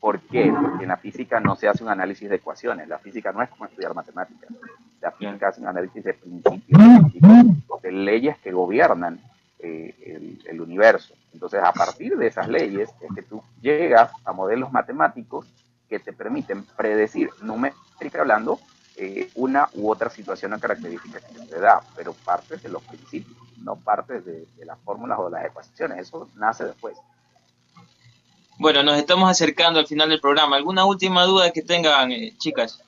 ¿Por qué? Porque en la física no se hace un análisis de ecuaciones. La física no es como estudiar matemáticas. La física hace un análisis de principios, de leyes que gobiernan el universo. Entonces, a partir de esas leyes es que tú llegas a modelos matemáticos que te permiten predecir, numérica hablando, una u otra situación o característica que se da, pero partes de los principios, no partes de las fórmulas o de las ecuaciones. Eso nace después. Bueno, nos estamos acercando al final del programa. ¿Alguna última duda que tengan, chicas?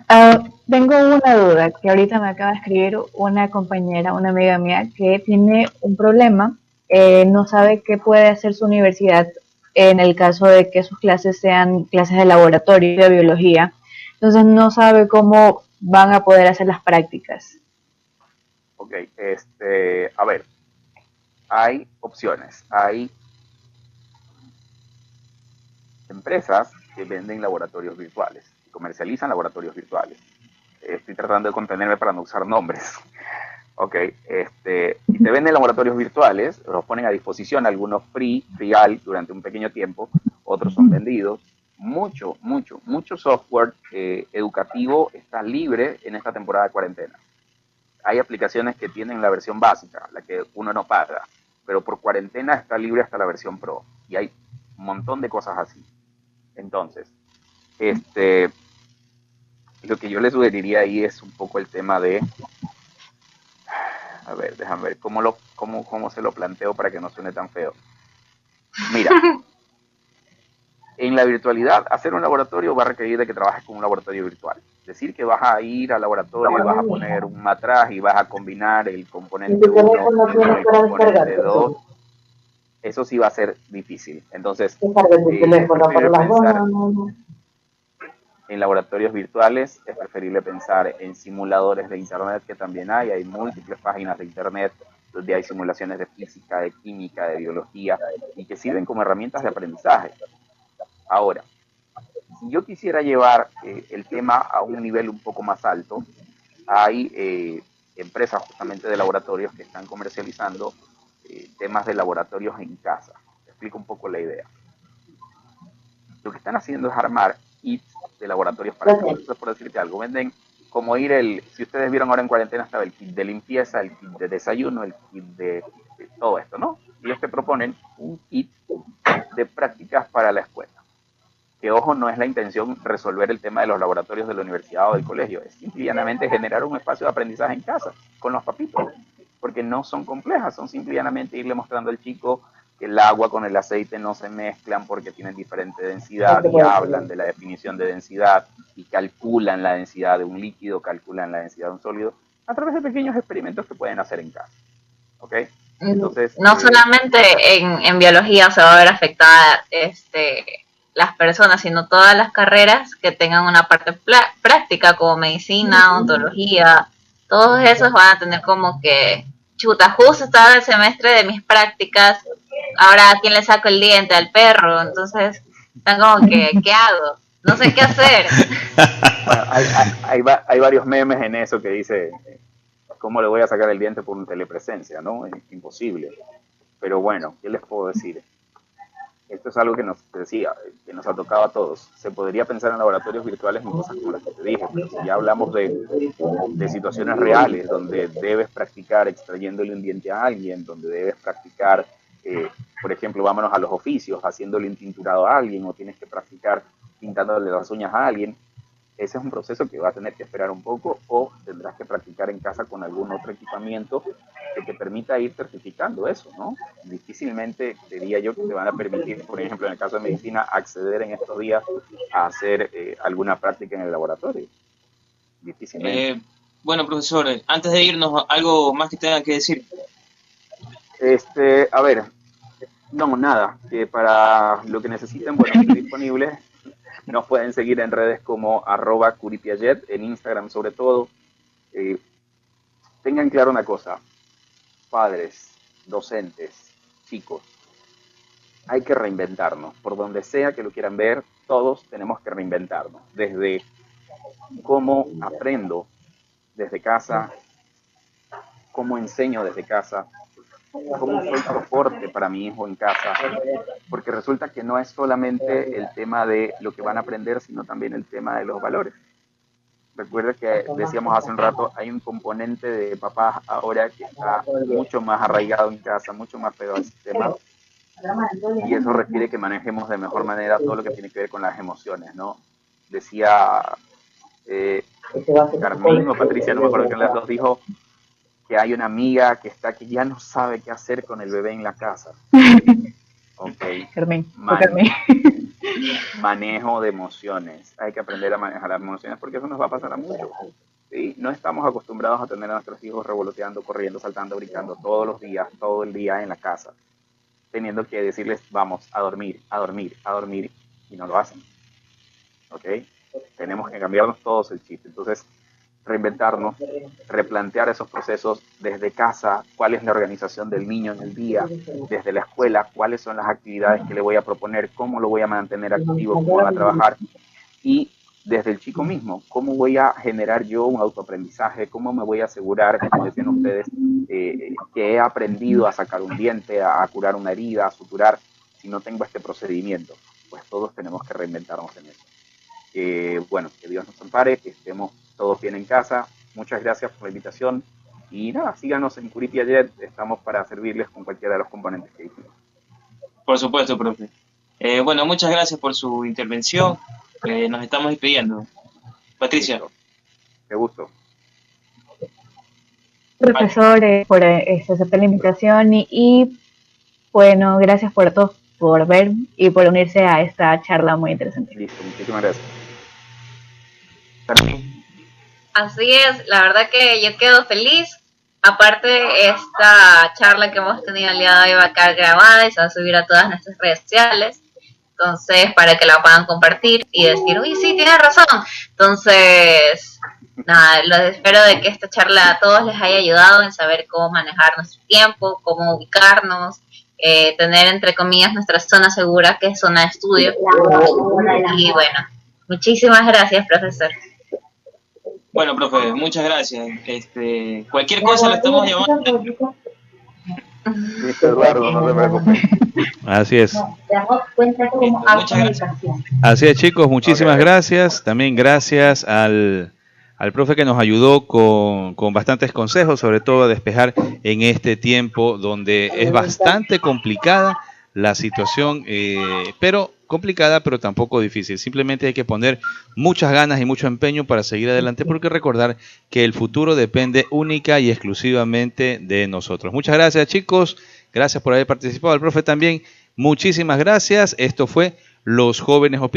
Tengo una duda que ahorita me acaba de escribir una compañera, una amiga mía, que tiene un problema, no sabe qué puede hacer su universidad en el caso de que sus clases sean clases de laboratorio de biología. Entonces no sabe cómo van a poder hacer las prácticas. Ok, a ver, hay opciones, hay empresas que venden laboratorios virtuales, que comercializan laboratorios virtuales. Estoy tratando de contenerme para no usar nombres. Ok, te venden laboratorios virtuales, los ponen a disposición, algunos free, trial, durante un pequeño tiempo, otros son vendidos. Mucho software educativo está libre en esta temporada de cuarentena. Hay aplicaciones que tienen la versión básica, la que uno no paga, pero por cuarentena está libre hasta la versión pro. Y hay un montón de cosas así. Entonces, lo que yo les sugeriría ahí es un poco el tema de, a ver, déjame ver cómo se lo planteo para que no suene tan feo. Mira, en la virtualidad, hacer un laboratorio va a requerir de que trabajes con un laboratorio virtual. Decir que vas a ir al laboratorio y vas a poner un matraz y vas a combinar el componente 1 con el componente 2, eso sí va a ser difícil. Entonces, en laboratorios virtuales es preferible pensar en simuladores de internet, que también hay múltiples páginas de internet donde hay simulaciones de física, de química, de biología y que sirven como herramientas de aprendizaje. Ahora, si yo quisiera llevar el tema a un nivel un poco más alto, hay empresas justamente de laboratorios que están comercializando temas de laboratorios en casa. Te explico un poco la idea. Lo que están haciendo es armar kits de laboratorios para casa. Entonces, por decirte algo, venden como si ustedes vieron ahora en cuarentena, estaba el kit de limpieza, el kit de desayuno, el kit de todo esto, ¿no? Ellos te proponen un kit de prácticas para la escuela. Que, ojo, no es la intención resolver el tema de los laboratorios de la universidad o del colegio, es simplemente generar un espacio de aprendizaje en casa, con los papitos, porque no son complejas, son simplemente irle mostrando al chico que el agua con el aceite no se mezclan porque tienen diferente densidad y hablan de la definición de densidad y calculan la densidad de un líquido, calculan la densidad de un sólido, a través de pequeños experimentos que pueden hacer en casa. ¿Ok? Entonces, no solamente en biología se va a ver afectada las personas, sino todas las carreras que tengan una parte práctica como medicina, odontología, todos esos van a tener como que, chuta, justo estaba el semestre de mis prácticas, ahora a quién le saco el diente, al perro, entonces están como que, ¿qué hago? No sé qué hacer. Bueno, hay varios memes en eso que dice, ¿cómo le voy a sacar el diente por una telepresencia? ¿No? Es imposible. Pero bueno, ¿qué les puedo decir? Esto es algo que nos decía, que nos ha tocado a todos. Se podría pensar en laboratorios virtuales en cosas como las que te dije, pero si ya hablamos de situaciones reales, donde debes practicar extrayéndole un diente a alguien, donde debes practicar, por ejemplo, vámonos a los oficios, haciéndole un tinturado a alguien, o tienes que practicar pintándole las uñas a alguien, ese es un proceso que va a tener que esperar un poco, o tendrás que practicar en casa con algún otro equipamiento que te permita ir certificando eso, ¿no? Difícilmente diría yo que te van a permitir, por ejemplo, en el caso de medicina, acceder en estos días a hacer alguna práctica en el laboratorio. Difícilmente. Bueno, profesor, antes de irnos, ¿algo más que tengan que decir? A ver, no, nada, que para lo que necesiten, bueno, estoy disponible. Nos pueden seguir en redes como @curipiaget, en Instagram sobre todo. Tengan claro una cosa, padres, docentes, chicos, hay que reinventarnos. Por donde sea que lo quieran ver, todos tenemos que reinventarnos. Desde cómo aprendo desde casa, cómo enseño desde casa, cómo soy soporte para mi hijo en casa, porque resulta que no es solamente el tema de lo que van a aprender, sino también el tema de los valores. Recuerda que decíamos hace un rato, hay un componente de papás ahora que está mucho más arraigado en casa, mucho más pegado al sistema, y eso requiere que manejemos de mejor manera todo lo que tiene que ver con las emociones, ¿no? Decía Carmín o Patricia, no me acuerdo quién de las dos, dijo que hay una amiga que ya no sabe qué hacer con el bebé en la casa. Ok. Carmen. Manejo de emociones. Hay que aprender a manejar las emociones porque eso nos va a pasar a muchos. ¿Sí? No estamos acostumbrados a tener a nuestros hijos revoloteando, corriendo, saltando, brincando todos los días, todo el día en la casa, teniendo que decirles vamos a dormir, a dormir, a dormir, y no lo hacen. ¿Ok? Tenemos que cambiarnos todos el chip. Entonces, reinventarnos, replantear esos procesos desde casa, cuál es la organización del niño en el día, desde la escuela, cuáles son las actividades que le voy a proponer, cómo lo voy a mantener activo, cómo va a trabajar, y desde el chico mismo, cómo voy a generar yo un autoaprendizaje, cómo me voy a asegurar, como decían ustedes, que he aprendido a sacar un diente, a curar una herida, a suturar, si no tengo este procedimiento. Pues todos tenemos que reinventarnos en eso. Bueno, que Dios nos ampare, que estemos todos bien en casa. Muchas gracias por la invitación. Y nada, síganos en Curipiaget, estamos para servirles con cualquiera de los componentes que dijimos. Por supuesto, profe. Bueno, muchas gracias por su intervención. Nos estamos despidiendo. Patricia. Listo. Qué gusto. Profesor, por aceptar la invitación y bueno, gracias por todos por ver y por unirse a esta charla muy interesante. Listo, muchísimas gracias. Así es, la verdad que yo quedo feliz. Aparte, esta charla que hemos tenido el día de hoy va a quedar grabada y se va a subir a todas nuestras redes sociales. Entonces, para que la puedan compartir y decir, uy, sí, tienes razón. Entonces, nada, espero de que esta charla a todos les haya ayudado en saber cómo manejar nuestro tiempo, cómo ubicarnos, tener, entre comillas, nuestra zona segura, que es zona de estudio. Y bueno, muchísimas gracias, profesor. Bueno, profe, muchas gracias. Cualquier cosa lo estamos llamando. Listo, Eduardo, no te preocupes. Así es. Muchas gracias. Así es, chicos, muchísimas gracias. También gracias al profe que nos ayudó con bastantes consejos, sobre todo a despejar en este tiempo donde es bastante complicada la situación, pero complicada, pero tampoco difícil. Simplemente hay que poner muchas ganas y mucho empeño para seguir adelante, porque recordar que el futuro depende única y exclusivamente de nosotros. Muchas gracias, chicos. Gracias por haber participado. Al profe también, muchísimas gracias. Esto fue Los Jóvenes Opinan.